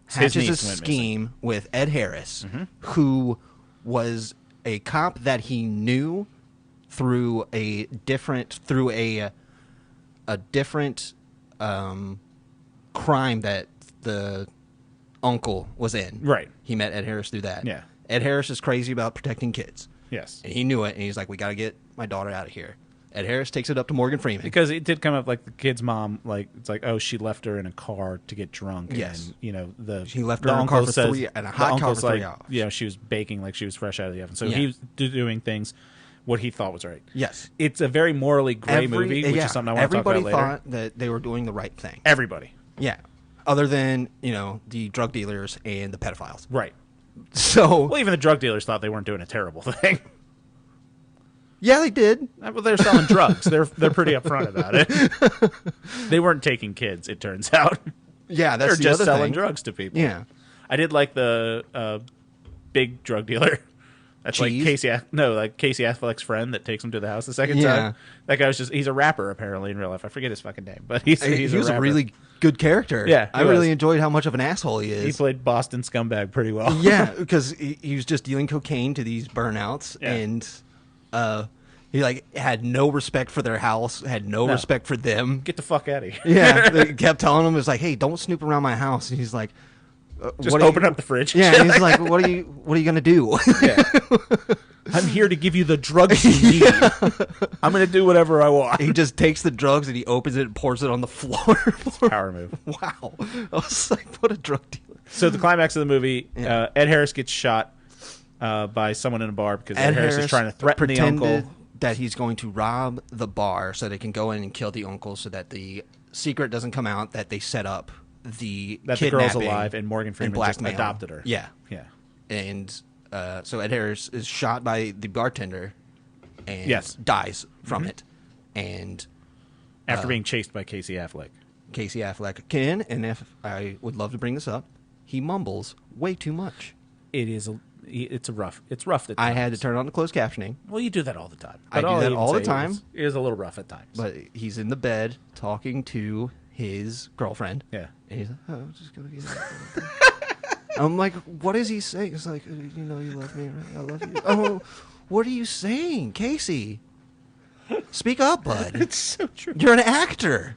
hatches a scheme with Ed Harris, who was a cop that he knew through a different crime that the uncle was in. Right. He met Ed Harris through that. Yeah. Ed Harris is crazy about protecting kids. Yes. And he knew it, and he's like, we got to get my daughter out of here. Ed Harris takes it up to Morgan Freeman. Because it did come up like the kid's mom, like, it's like, oh, she left her in a car to get drunk. Yes. And, you know, she left her in a car for a hot car for 3 hours. Yeah, she was baking like she was fresh out of the oven. So Yeah. he was doing things what he thought was right. Yes. It's a very morally gray movie, which is something I want to talk about later. Everybody thought that they were doing the right thing. Everybody. Yeah. Other than, the drug dealers and the pedophiles. Right. So. Well, even the drug dealers thought they weren't doing a terrible thing. Yeah, they did. Well, they're selling drugs. They're pretty upfront about it. They weren't taking kids, it turns out. Yeah, that's they're the just other selling thing. drugs to people. Yeah. I did like the big drug dealer. That's Cheese? like Casey Affleck's friend that takes him to the house the second time. That guy he's a rapper apparently in real life. I forget his fucking name, but he was a really good character. Yeah, I really enjoyed how much of an asshole he is. He played Boston scumbag pretty well. Yeah, because he was just dealing cocaine to these burnouts, and he had no respect for their house, had no respect for them. Get the fuck out of here. Yeah, they kept telling him, it was like, hey, don't snoop around my house. And he's like, just open up the fridge. Yeah, and he's like, what are you gonna do? Yeah. I'm here to give you the drugs you need. I'm gonna do whatever I want. He just takes the drugs and he opens it and pours it on the floor. Power move. Wow. I was like, what a drug dealer. So the climax of the movie, Ed Harris gets shot by someone in a bar because Ed Harris is trying to threaten the uncle that he's going to rob the bar so they can go in and kill the uncle so that the secret doesn't come out that they set up the girl's alive and Morgan Freeman just adopted her. Yeah. Yeah. And so Ed Harris is shot by the bartender and dies from it. And after being chased by Casey Affleck. Casey Affleck can, and if I would love to bring this up, he mumbles way too much. It's rough at times. I had to turn on the closed captioning. Well, you do that all the time. I do that all the time. It is a little rough at times. But he's in the bed talking to his girlfriend. Yeah. And he's like, oh, I'm just going to be there. I'm like, what is he saying? It's like, you love me, right? I love you. Oh, what are you saying, Casey? Speak up, bud. It's so true. You're an actor.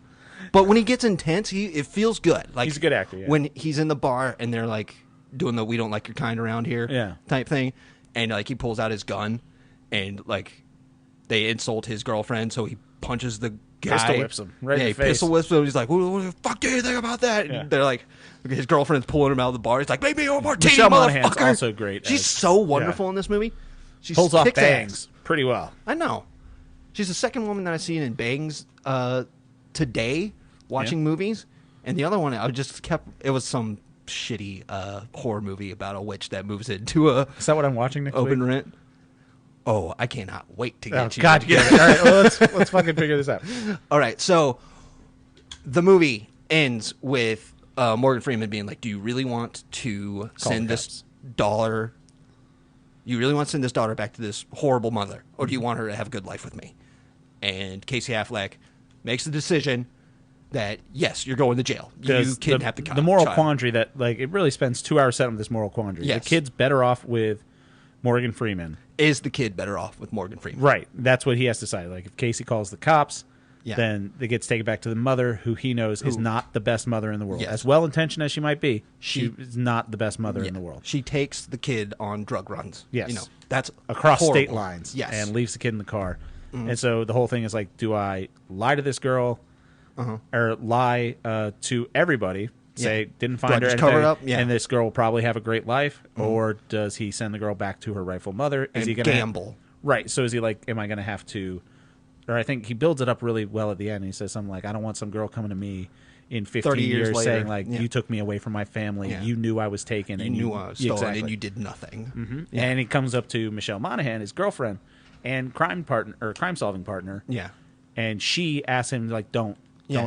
But when he gets intense, it feels good. Like, he's a good actor, yeah. When he's in the bar and they're like doing the "we don't like your kind around here" type thing, and like he pulls out his gun and like they insult his girlfriend, so he punches the guy. Pistol whips him right in the face. Pistol whips him. He's like, what the fuck do you think about that? And they're like, his girlfriend's pulling him out of the bar. He's like, make me a martini, Michelle motherfucker. Monaghan's also great. She's so wonderful in this movie. She pulls off bangs ass. pretty well. I know. She's the second woman that I've seen in bangs today watching movies. And the other one, I just kept, it was some shitty horror movie about a witch that moves into a Is that what I'm watching next open week? rent. Oh, I cannot wait to get you. God, get it. All right, well, let's fucking figure this out. All right, so the movie ends with Morgan Freeman being like, do you really want to send this daughter... You really want to send this daughter back to this horrible mother, or do you want her to have a good life with me? And Casey Affleck makes the decision that, yes, you're going to jail. You kidnapped the moral child. quandary that, like, it really spends 2 hours setting up this moral quandary. Yes. The kid's better off with Morgan Freeman. Is the kid better off with Morgan Freeman? Right. That's what he has to decide. Like, if Casey calls the cops, then it gets taken back to the mother, who he knows is not the best mother in the world. Yes. As well-intentioned as she might be, she is not the best mother in the world. She takes the kid on drug runs. Yes. You know, that's across horrible. state lines. Yes. And leaves the kid in the car. And so the whole thing is like, do I lie to this girl or lie to everybody? Say, didn't find her, cover it up, and this girl will probably have a great life? Or does he send the girl back to her rightful mother? Is he going to gamble? Right. So is he like, am I going to have to... Or I think he builds it up really well at the end. He says something like, I don't want some girl coming to me in 15 years later, saying, like, you took me away from my family. Yeah. You knew I was taken. You knew I was stolen, and you did nothing. Mm-hmm. Yeah. And he comes up to Michelle Monaghan, his girlfriend, and crime-solving partner. Yeah. And she asks him, like, don't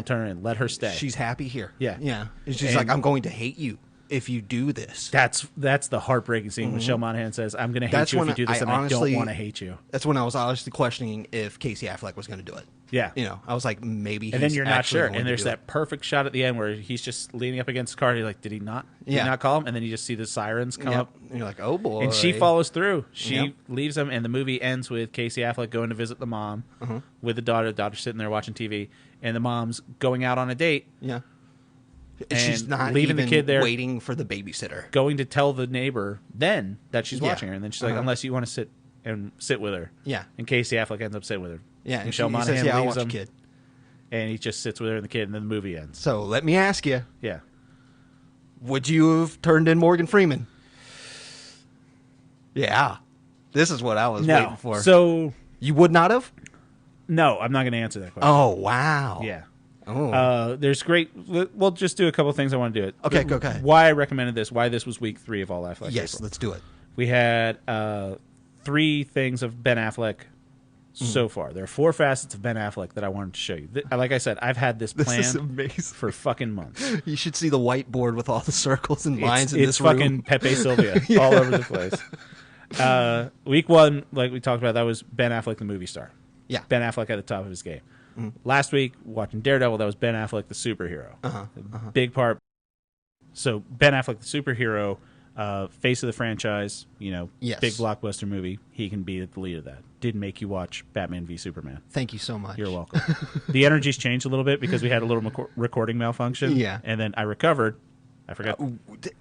turn in. Let her stay. She's happy here. Yeah. Yeah. And she's like, I'm going to hate you if you do this. That's the heartbreaking scene. Michelle Monaghan says, I'm going to hate you if you do this, and I don't want to hate you. That's when I was honestly questioning if Casey Affleck was going to do it. Yeah. You know, I was like, maybe and then you're not sure. And there's that perfect shot at the end where he's just leaning up against the car. You're like, did he not call him? And then you just see the sirens come up. And you're like, oh, boy. And she follows through. She leaves him, and the movie ends with Casey Affleck going to visit the mom with the daughter. The daughter's sitting there watching TV, and the mom's going out on a date. Yeah. And she's not leaving even the kid there, waiting for the babysitter. Going to tell the neighbor then that she's watching her. And then she's like, unless you want to sit with her. Yeah. And Casey Affleck ends up sitting with her. Yeah. And Michelle Monaghan Monaghan says, I'll leaves watch him. kid. And he just sits with her and the kid, and then the movie ends. So let me ask you. Yeah. Would you have turned in Morgan Freeman? Yeah. This is what I was waiting for. So you would not have? No, I'm not going to answer that question. Oh, wow. Yeah. Oh. There's great... We'll just do a couple things I want to do it. Okay, go ahead. Why I recommended this, why this was week 3 of All Affleck Yes, April. let's do it. We had 3 things of Ben Affleck so far. There are 4 facets of Ben Affleck that I wanted to show you. Like I said, I've had this planned for fucking months. You should see the whiteboard with all the circles and lines in it's this room. It's fucking Pepe Sylvia all over the place. Week 1, like we talked about, that was Ben Affleck, the movie star. Yeah. Ben Affleck at the top of his game. Last week, watching Daredevil, that was Ben Affleck, the superhero. Big part. So Ben Affleck, the superhero, face of the franchise, big blockbuster movie. He can be the lead of that. Did make you watch Batman v Superman. Thank you so much. You're welcome. The energy's changed a little bit because we had a little recording malfunction. Yeah. And then I recovered. I forgot.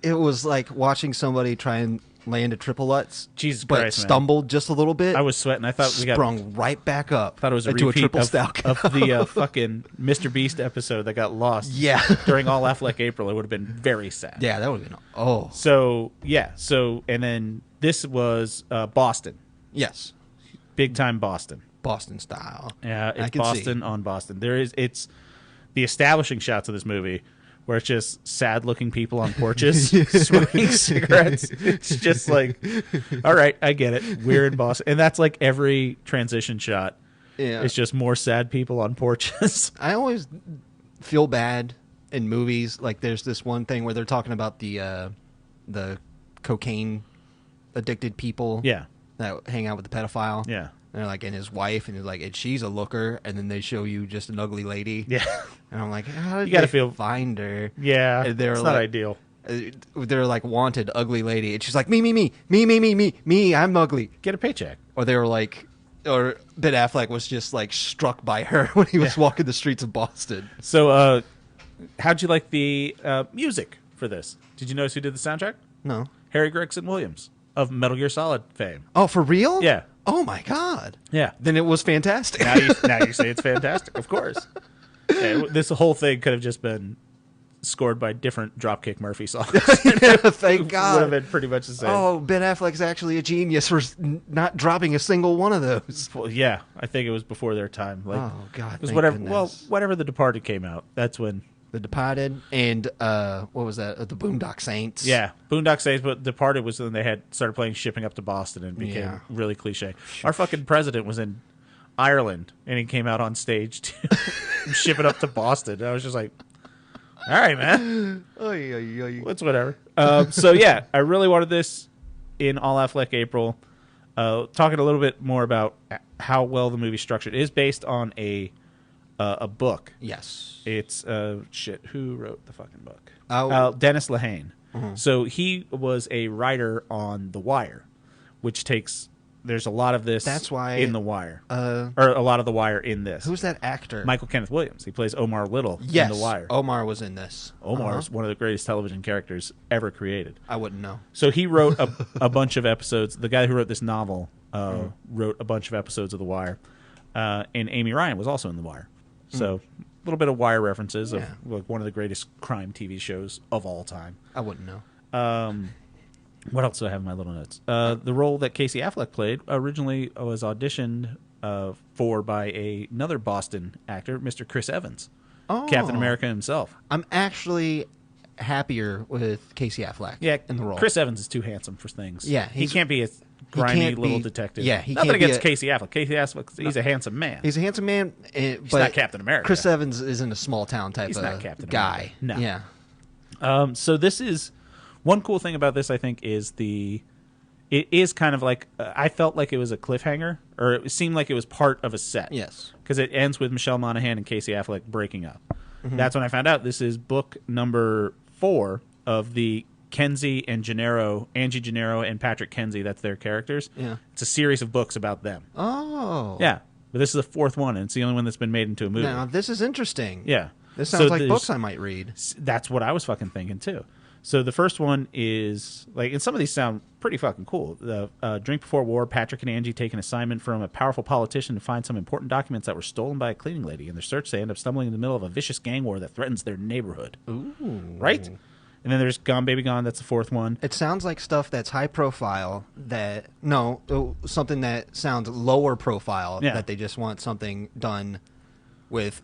It was like watching somebody try and land a triple Lutz. Jesus but Christ, stumbled just a a little bit. I was sweating. I thought we got sprung right back up. Thought it was a into repeat triple of the fucking Mr. Beast episode that got lost. Yeah. During All Affleck April, it would have been very sad. Yeah, that would have been. So yeah. So and then this was Boston. Yes. Big time Boston. Boston style. Yeah, it's Boston on Boston. It's the establishing shots of this movie where it's just sad-looking people on porches smoking cigarettes. It's just like, all right, I get it. We're in Boston. And that's like every transition shot. Yeah. It's just more sad people on porches. I always feel bad in movies. Like there's this one thing where they're talking about the cocaine-addicted people that hang out with the pedophile. Yeah. And they're like, and his wife, and they're like, and she's a looker, and then they show you just an ugly lady. Yeah. And I'm like, how did they find her? Yeah, and they're it's like, not ideal. They're like, wanted ugly lady. And she's like, me, I'm ugly. Get a paycheck. Or they were like, or Ben Affleck was just like struck by her when he was walking the streets of Boston. So, how'd you like the music for this? Did you notice who did the soundtrack? No. Harry Gregson Williams. of Metal Gear Solid fame. Oh, for real? Yeah. Oh my God. Yeah. Then it was fantastic. Now you say it's fantastic. Of course. Yeah, this whole thing could have just been scored by different Dropkick Murphy songs. Yeah, thank God. Would have been pretty much the same. Oh, Ben Affleck's actually a genius for not dropping a single one of those. Well, yeah, I think it was before their time. Like, oh God. it was whatever. Goodness. Well, whatever The Departed came out, that's when. The Departed and what was that? The Boondock Saints. Yeah, Boondock Saints, but Departed was when they had started playing Shipping Up to Boston and became really cliche. Our fucking president was in Ireland and he came out on stage to Shipping Up to Boston. And I was just like, all right, man. It's whatever. So yeah, I really wanted this in All Affleck April. Talking a little bit more about how well the movie's structured. It is based on a book. Yes. It's who wrote the fucking book? Dennis Lehane. Mm-hmm. So he was a writer on The Wire, which there's a lot of this. That's why in The Wire, or a lot of The Wire in this. Who's that actor? Michael Kenneth Williams. He plays Omar Little in The Wire. Omar was in this. Omar is one of the greatest television characters ever created. I wouldn't know. So he wrote a bunch of episodes. The guy who wrote this novel wrote a bunch of episodes of The Wire, and Amy Ryan was also in The Wire. So a little bit of Wire references of like one of the greatest crime TV shows of all time. I wouldn't know. What else do I have in my little notes? The role that Casey Affleck played originally was auditioned for by another Boston actor, Mr. Chris Evans, Captain America himself. I'm actually happier with Casey Affleck in the role. Chris Evans is too handsome for things. Yeah, he can't be a grimy little detective. Yeah, he nothing can't against Casey Affleck. Casey Affleck, he's a handsome man. He's a handsome man, he's not Captain America. Chris Evans isn't a small town type of not Captain guy. America. No. Yeah. So this is one cool thing about this. I think is it is kind of like I felt like it was a cliffhanger, or it seemed like it was part of a set. Yes, because it ends with Michelle Monaghan and Casey Affleck breaking up. Mm-hmm. That's when I found out this is book number 4 of the Angie Gennaro and Patrick Kenzie, that's their characters. Yeah. It's a series of books about them. Oh. Yeah. But this is the 4th one, and it's the only one that's been made into a movie. Now, this is interesting. Yeah. This sounds like books I might read. That's what I was fucking thinking, too. So the first one is, like, and some of these sound pretty fucking cool. The Drink Before War, Patrick and Angie take an assignment from a powerful politician to find some important documents that were stolen by a cleaning lady. In their search, they end up stumbling in the middle of a vicious gang war that threatens their neighborhood. Ooh. Right? And then there's Gone Baby Gone. That's the 4th one. It sounds like stuff that's high profile. Something that sounds lower profile. Yeah. That they just want something done with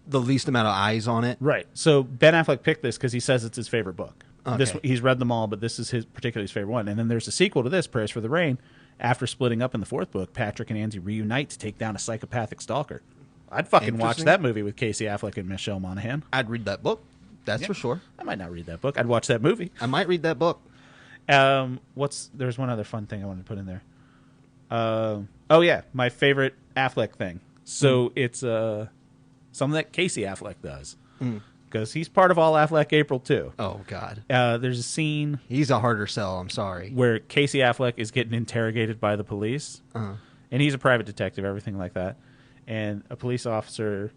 the least amount of eyes on it. Right. So Ben Affleck picked this because he says it's his favorite book. Okay. He's read them all, but this is particularly his favorite one. And then there's a sequel to this, Prayers for the Rain. After splitting up in the 4th book, Patrick and Angie reunite to take down a psychopathic stalker. I'd fucking watch that movie with Casey Affleck and Michelle Monaghan. I'd read that book. That's for sure. I might not read that book. I'd watch that movie. I might read that book. There's one other fun thing I wanted to put in there. My favorite Affleck thing. So it's something that Casey Affleck does. Because he's part of All Affleck April, too. Oh, God. There's a scene... He's a harder sell, I'm sorry. ...where Casey Affleck is getting interrogated by the police. Uh-huh. And he's a private detective, everything like that. And a police officer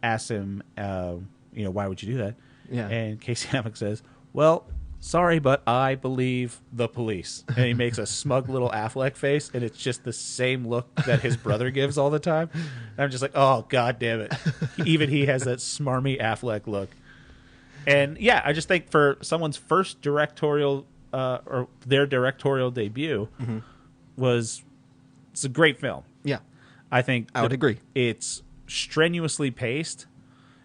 asks him, why would you do that? Yeah. And Casey Affleck says, well, sorry, but I believe the police. And he makes a smug little Affleck face, and it's just the same look that his brother gives all the time. And I'm just like, oh, God damn it. Even he has that smarmy Affleck look. And, yeah, I just think for someone's first directorial or their directorial debut it's a great film. Yeah. I think I would agree. It's strenuously paced.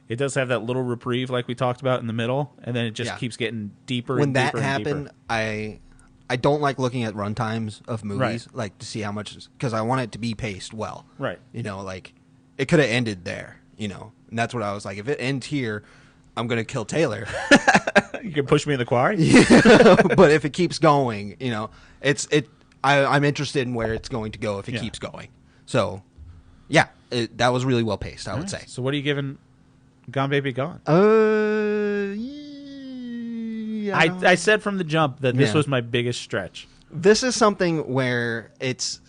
It does have that little reprieve like we talked about in the middle, and then it just keeps getting deeper when and deeper. When that happened, I don't like looking at runtimes of movies, right, like to see how much, because I want it to be paced well. Right. Like it could have ended there, and that's what I was like. If it ends here, I'm going to kill Taylor. You can push me in the quarry? But if it keeps going, I'm interested in where it's going to go if it keeps going. So, yeah, that was really well paced, I would say. So what are you giving Gone Baby Gone? I said from the jump that this was my biggest stretch. This is something where it's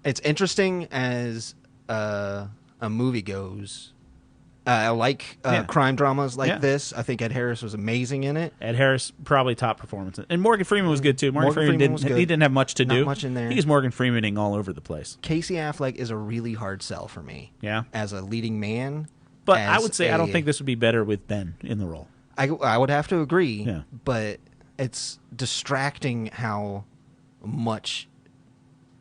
interesting as a movie goes, I like crime dramas like this. I think Ed Harris was amazing in it. Ed Harris, probably top performance. And Morgan Freeman was good, too. Morgan Freeman was good. He didn't have much to do. Not much in there. He was Morgan Freemaning all over the place. Casey Affleck is a really hard sell for me. Yeah. As a leading man. But I would say I don't think this would be better with Ben in the role. I would have to agree. Yeah. But it's distracting how much...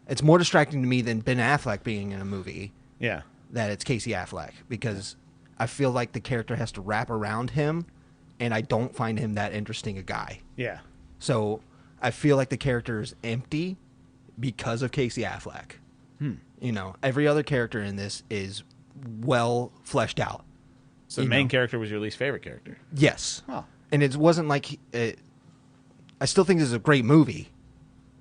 It's more distracting to me than Ben Affleck being in a movie. Yeah. That it's Casey Affleck. Because I feel like the character has to wrap around him, and I don't find him that interesting a guy. Yeah. So I feel like the character is empty because of Casey Affleck. You know, every other character in this is well fleshed out. So the main character was your least favorite character? Yes. Oh. And it wasn't like... I still think this is a great movie.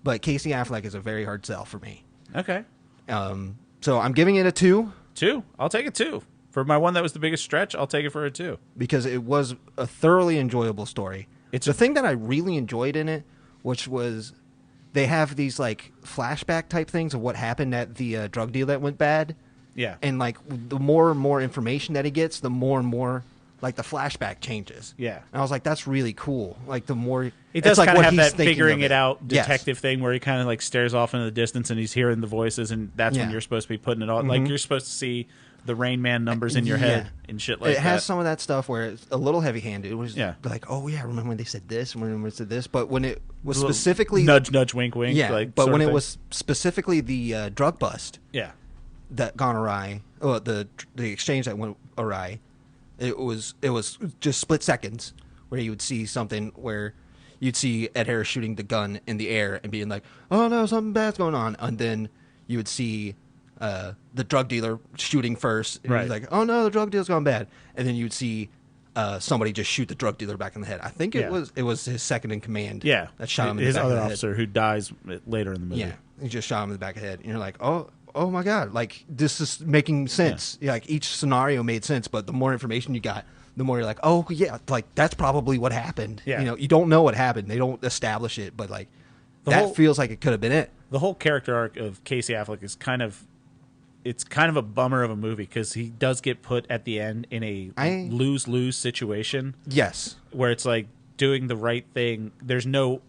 But Casey Affleck is a very hard sell for me. Okay. So I'm giving it a 2. 2? I'll take a 2. For my one that was the biggest stretch, I'll take it for a 2. Because it was a thoroughly enjoyable story. It's the thing that I really enjoyed in it, which was they have these like flashback type things of what happened at the drug deal that went bad. Yeah. And like the more and more information that he gets, the more and more like the flashback changes. Yeah. And I was like, that's really cool. Like the more it does like kind of have he's that figuring it out detective yes. thing where he kind of like stares off into the distance and he's hearing the voices, and that's when you're supposed to be putting it all like you're supposed to see the Rain Man numbers in your head and shit like that. It has some of that stuff where it's a little heavy-handed. It was like, oh yeah, remember when they said this? Remember when they said this? But when it was specifically nudge, nudge, wink, wink. Yeah. Like, but when it was specifically the drug bust. Yeah. That gone awry. The exchange that went awry. It was just split seconds where you would see something where you'd see Ed Harris shooting the gun in the air and being like, oh no, something bad's going on. And then you would see the drug dealer shooting first. And he's like, oh no, the drug dealer's gone bad. And then you'd see somebody just shoot the drug dealer back in the head. I think it was his second in command. Yeah. That shot him in the his back other of the officer who dies later in the movie. Yeah. He just shot him in the back of the head. And you're like, oh my God, like this is making sense. Yeah. Like each scenario made sense, but the more information you got, the more you're like, oh yeah, like that's probably what happened. Yeah. You know, you don't know what happened. They don't establish it, but like that feels like it could have been it. The whole character arc of Casey Affleck is kind of a bummer of a movie because he does get put at the end in a lose-lose situation. Yes. Where it's like doing the right thing. There's no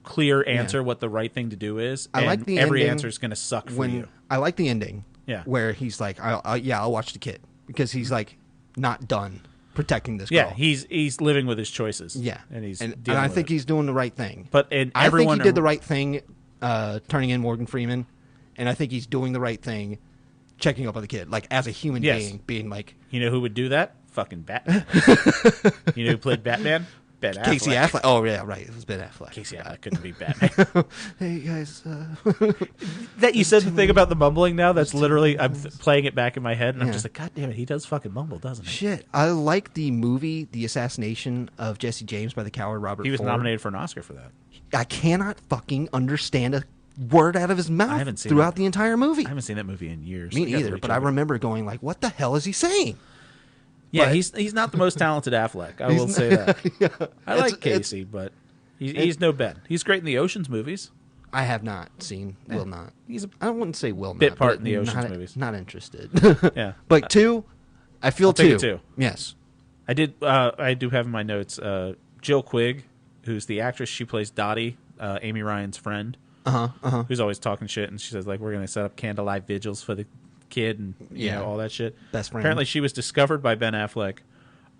clear answer what the right thing to do is. I like the every ending answer is going to suck for you. I like the ending. Yeah. Where he's like, I'll watch the kid because he's like not done protecting this girl. Yeah, he's living with his choices. Yeah. And I think he's doing the right thing. But I think he did the right thing turning in Morgan Freeman, and I think he's doing the right thing checking up on the kid, like as a human being like... You know who would do that? Fucking Batman. You know who played Batman? Ben Affleck. Casey Affleck. Oh, yeah, right. It was Ben Affleck. Casey Affleck couldn't be Batman. Hey, guys. That you said the thing about the mumbling now, that's literally... I'm playing it back in my head, and I'm just like, God damn it, he does fucking mumble, doesn't he? Shit. I like the movie, The Assassination of Jesse James by the coward Robert Ford. He was nominated for an Oscar for that. I cannot fucking understand a word out of his mouth throughout the entire movie. I haven't seen that movie in years. Me neither, but I remember going like, what the hell is he saying? Yeah, but he's not the most talented Affleck. I will say that. Yeah. I like Casey, but he's no Ben. He's great in the Ocean's movies. I have not seen. Will not. I wouldn't say will bit not. Part in the Ocean's movies. Not interested. Yeah, but 2, I feel 2. Take it 2. Yes, I did. I do have in my notes Jill Quigg, who's the actress. She plays Dottie, Amy Ryan's friend. Who's always talking shit, and she says like, we're going to set up candlelight vigils for the kid and you know all that shit. Best friend. Apparently she was discovered by Ben Affleck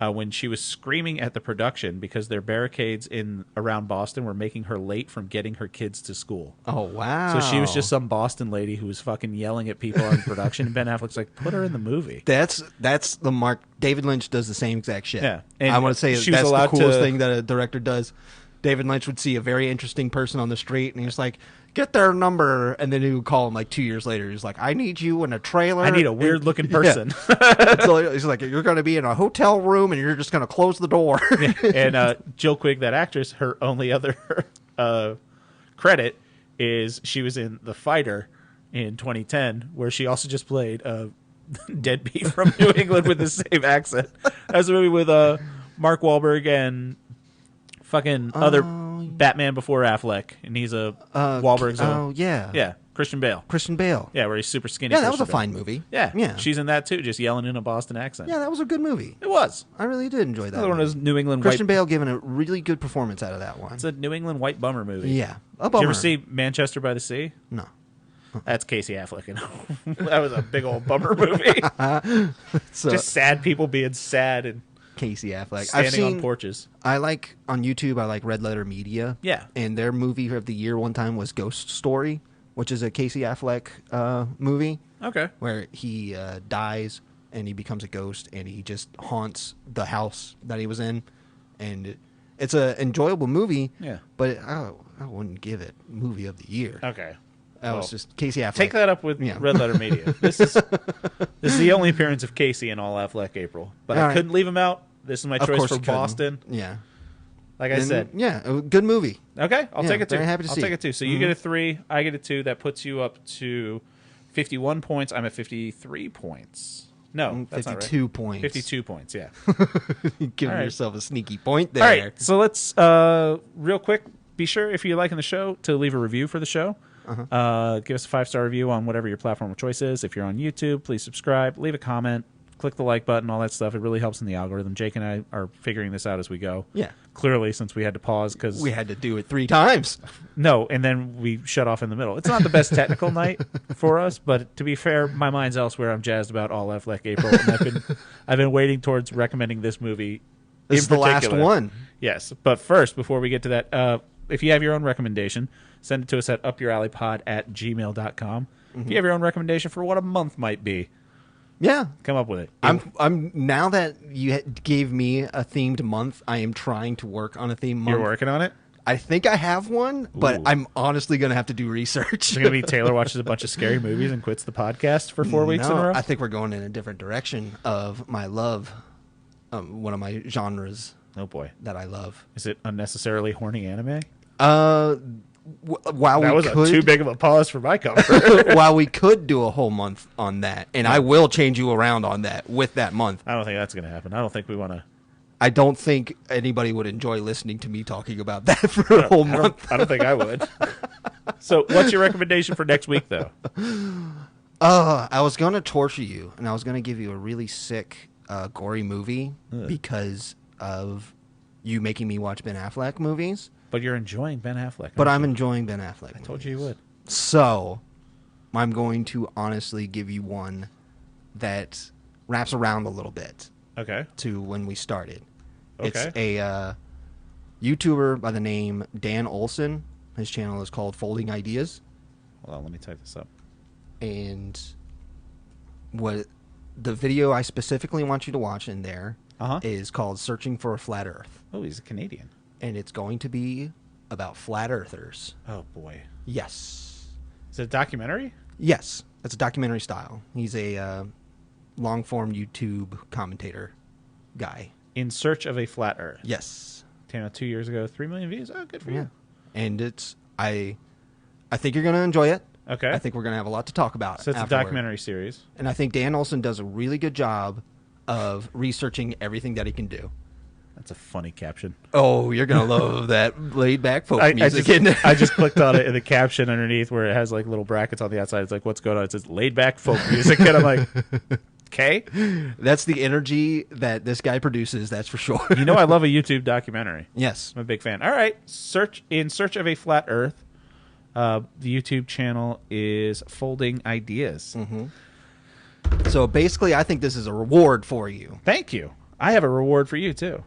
when she was screaming at the production because their barricades around Boston were making her late from getting her kids to school. Oh wow. So she was just some Boston lady who was fucking yelling at people on production, and Ben Affleck's like, put her in the movie. That's the mark. David Lynch does the same exact shit. Yeah. And I want to say that's the coolest thing that a director does. David Lynch would see a very interesting person on the street, and he's like, get their number, and then he would call him like 2 years later. He's like, I need you in a trailer. I need a weird-looking person. Yeah. So he's like, you're going to be in a hotel room, and you're just going to close the door. Yeah. And Jill Quigg, that actress, her only other credit is she was in The Fighter in 2010, where she also just played a deadbeat from New England with the same accent. That's a movie with Mark Wahlberg and fucking other Batman before Affleck, and he's a Wahlberg's own. Oh, yeah. Yeah. Christian Bale. Christian Bale. Yeah, where he's super skinny. Yeah, that was Christian a Bale. fine movie. Yeah. Yeah. She's in that too, just yelling in a Boston accent. Yeah, that was a good movie. It was. I really did enjoy that. Another one of those New England Christian white... Bale giving a really good performance out of that one. It's a New England white bummer movie. Yeah. A Did bummer. you ever see Manchester by the Sea? No. That's Casey Affleck. That was a big old bummer movie. Just sad people being sad and Casey Affleck. standing on porches. I like, on YouTube, I like Red Letter Media. Yeah. And their movie of the year one time was Ghost Story, which is a Casey Affleck movie. Okay. Where he dies and he becomes a ghost and he just haunts the house that he was in. And it's an enjoyable movie. Yeah. But I wouldn't give it movie of the year. Okay. That was just Casey Affleck. Take that up with Red Letter Media. This is the only appearance of Casey in All Affleck April. But I couldn't leave him out. This is my choice for Boston. Yeah. Like I said. Yeah, a good movie. Okay, I'll take it too. Very happy to see I'll take it too. So you get a 3, I get a 2. That puts you up to 51 points. I'm at 53 points. No, that's 52 not right. points. 52 points, yeah. Giving yourself a sneaky point there. All right, so let's, real quick, be sure if you're liking the show to leave a review for the show. Give us a 5-star review on whatever your platform of choice is. If you're on YouTube, please subscribe, leave a comment, click the like button, all that stuff. It really helps in the algorithm. Jake and I are figuring this out as we go. Yeah. Clearly, since we had to pause because we had to do it 3 times. No, and then we shut off in the middle. It's not the best technical night for us, but to be fair, my mind's elsewhere. I'm jazzed about All Affleck April, and I've been waiting towards recommending this movie. This is the last one. Yes, but first, before we get to that, if you have your own recommendation, send it to us at upyouralleypod@gmail.com. If you have your own recommendation for what a month might be, yeah, come up with it. I'm now that you gave me a themed month, I am trying to work on a themed month. You're working on it? I think I have one, but Ooh. I'm honestly going to have to do research. It's going to be Taylor watches a bunch of scary movies and quits the podcast for 4 weeks in a row? I think we're going in a different direction of my love, one of my genres. Oh, boy. That I love. Is it unnecessarily horny anime? While that we was could, too big of a pause for my comfort. while we could do a whole month on that, and I will change you around on that with that month. I don't think that's going to happen. I don't think we want to. I don't think anybody would enjoy listening to me talking about that for a whole month. I don't think I would. So, what's your recommendation for next week, though? I was going to torture you, and I was going to give you a really sick, gory movie because of you making me watch Ben Affleck movies. But you're enjoying Ben Affleck. But I'm enjoying Ben Affleck. I told you would. So, I'm going to honestly give you one that wraps around a little bit. Okay. To when we started. Okay. It's a YouTuber by the name Dan Olson. His channel is called Folding Ideas. Hold on, let me type this up. And what the video I specifically want you to watch in there is called Searching for a Flat Earth. Oh, he's a Canadian. And it's going to be about flat earthers. Oh, boy. Yes. Is it a documentary? Yes. It's a documentary style. He's a long-form YouTube commentator guy. In Search of a Flat Earth. Yes. Came out 2 years ago, 3 million views. Oh, good for you. And it's I think you're going to enjoy it. Okay. I think we're going to have a lot to talk about. So it's afterward. a documentary series. And I think Dan Olson does a really good job of researching everything that he can do. That's a funny caption. Oh, you're going to love that laid-back folk music. I just clicked on it in the caption underneath where it has like little brackets on the outside. It's like, what's going on? It says laid-back folk music. And I'm like, okay. That's the energy that this guy produces, that's for sure. You know I love a YouTube documentary. Yes. I'm a big fan. All right. In Search of a Flat Earth. The YouTube channel is Folding Ideas. Mm-hmm. So basically, I think this is a reward for you. Thank you. I have a reward for you, too.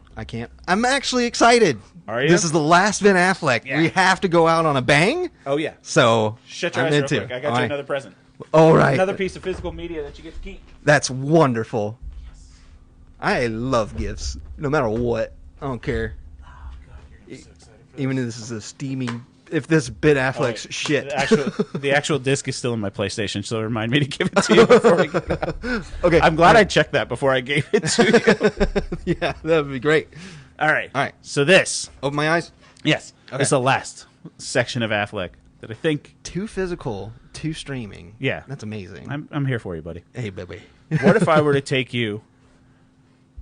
I'm actually excited. Are you? This is the last Ben Affleck. Yeah. We have to go out on a bang. Oh, yeah. So, shut your eyes real quick. I got you another present. All right. Another piece of physical media that you get to keep. That's wonderful. Yes. I love gifts, no matter what. I don't care. Oh, God, you're going to be so excited for this. Even if this is a steaming... If this Ben Affleck's shit. The actual disc is still in my PlayStation, so remind me to give it to you before we get it out. Okay. I'm glad I checked that before I gave it to you. Yeah, that would be great. All right. All right. So this. Open my eyes? Yes. Okay. It's the last section of Affleck that I think... Too physical, too streaming. Yeah. That's amazing. I'm here for you, buddy. Hey, baby. What if I were to take you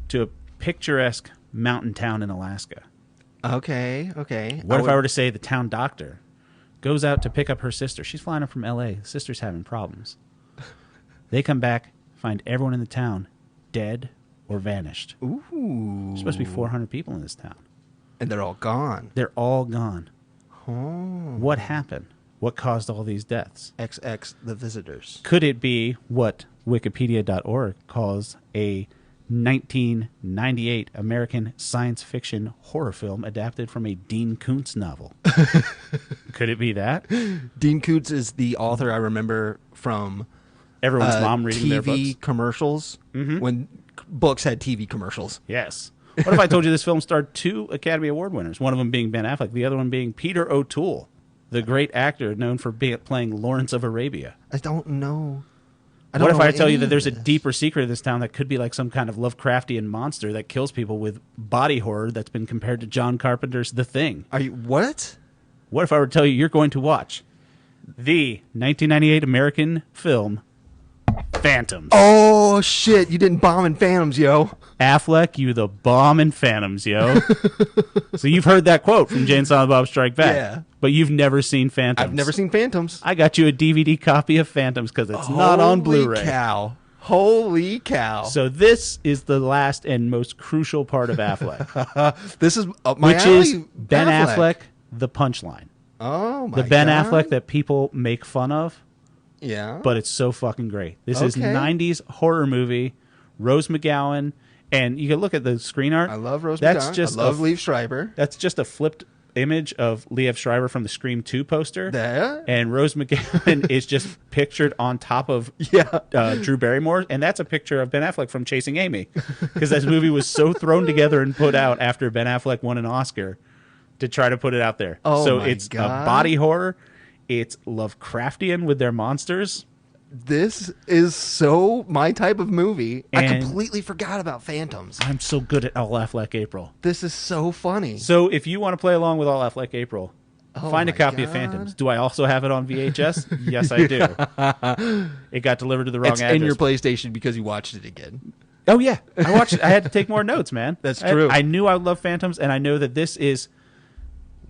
to a picturesque mountain town in Alaska? Okay. What if I were to say the town doctor goes out to pick up her sister. She's flying up from L.A. The sister's having problems. They come back, find everyone in the town dead or vanished. Ooh. There's supposed to be 400 people in this town. And they're all gone. They're all gone. Oh. What happened? What caused all these deaths? XX, the visitors. Could it be what Wikipedia.org calls a 1998 American science fiction horror film adapted from a Dean Koontz novel? Could it be that? Dean Koontz is the author I remember from everyone's mom reading TV their books. commercials, when books had TV commercials. Yes. What if I told you this film starred 2 Academy Award winners, one of them being Ben Affleck, the other one being Peter O'Toole, the great actor known for playing Lawrence of Arabia? I don't know. What if I tell you that there's a deeper secret of this town that could be like some kind of Lovecraftian monster that kills people with body horror that's been compared to John Carpenter's The Thing? Are you what? What if I were to tell you you're going to watch the 1998 American film Phantoms? Oh shit! You didn't bomb in Phantoms, yo. Affleck, you the bomb in Phantoms, yo. So you've heard that quote from Jane Silent Bob Strike Back. Yeah. But you've never seen Phantoms. I've never seen Phantoms. I got you a DVD copy of Phantoms because it's not on Blu-ray. Holy cow. So this is the last and most crucial part of Affleck. This is my which alley, is Ben Affleck, the punchline. Oh, my The Ben God. Affleck that people make fun of, Yeah. but it's so fucking great. This is Okay. 90s horror movie, Rose McGowan, and you can look at the screen art. I love Rose That's McGowan. just I love Liev Schreiber. That's just a flipped image of Liev Schreiber from the Scream 2 poster. There. And Rose McGowan is just pictured on top of Drew Barrymore. And that's a picture of Ben Affleck from Chasing Amy. Because this movie was so thrown together and put out after Ben Affleck won an Oscar to try to put it out there. Oh, so my it's God. a body horror. It's Lovecraftian with their monsters. This is so my type of movie. I And- completely forgot about Phantoms. I'm so good at All Affleck April. This is so funny. So if you want to play along with All Affleck April, find a my copy of God. Phantoms. Do I also have it on VHS? Yes, I do. It got delivered to the wrong It's address. in your PlayStation because you watched it again. Oh yeah, I watched it. I had to take more notes, man. That's true. I knew I would love Phantoms, and I know that this is.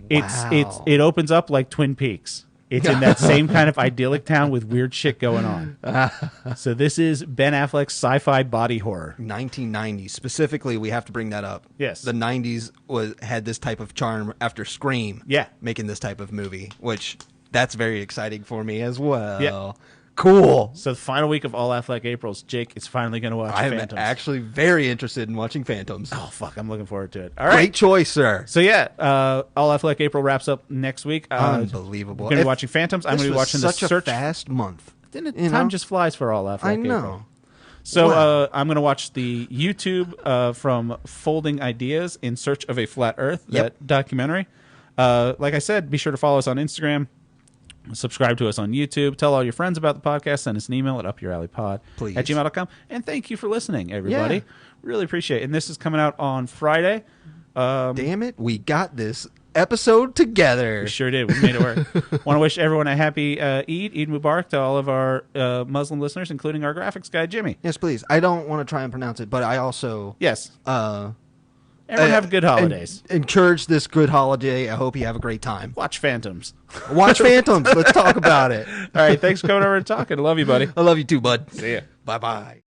It opens up like Twin Peaks. It's in that same kind of idyllic town with weird shit going on. So this is Ben Affleck's sci-fi body horror. 1990s. Specifically, we have to bring that up. Yes. The 90s had this type of charm after Scream. Yeah. Making this type of movie, which that's very exciting for me as well. Yeah. Cool. So the final week of All Affleck April's, Jake is finally going to watch I'm Phantoms. actually very interested in watching Phantoms. Oh, fuck. I'm looking forward to it. All right. Great choice, sir. So yeah, All Affleck April wraps up next week. Unbelievable. We're going to be watching Phantoms. I'm going to be watching such The Search. a fast month. Time just flies for All Affleck I know. April. So Wow. I'm going to watch the YouTube from Folding Ideas in Search of a Flat Earth, that documentary. Like I said, be sure to follow us on Instagram. Subscribe to us on YouTube. Tell all your friends about the podcast. Send us an email at upyouralleypod Please. at gmail.com. And thank you for listening, everybody. Yeah. Really appreciate it. And this is coming out on Friday. Damn it. We got this episode together. We sure did. We made it work. Want to wish everyone a happy Eid Mubarak to all of our Muslim listeners, including our graphics guy, Jimmy. Yes, please. I don't want to try and pronounce it, but I also... Yes. Everyone have good holidays. Encourage this good holiday. I hope you have a great time. Watch Phantoms. Watch Phantoms. Let's talk about it. All right. Thanks for coming over and talking. I love you, buddy. I love you too, bud. See ya. Bye-bye.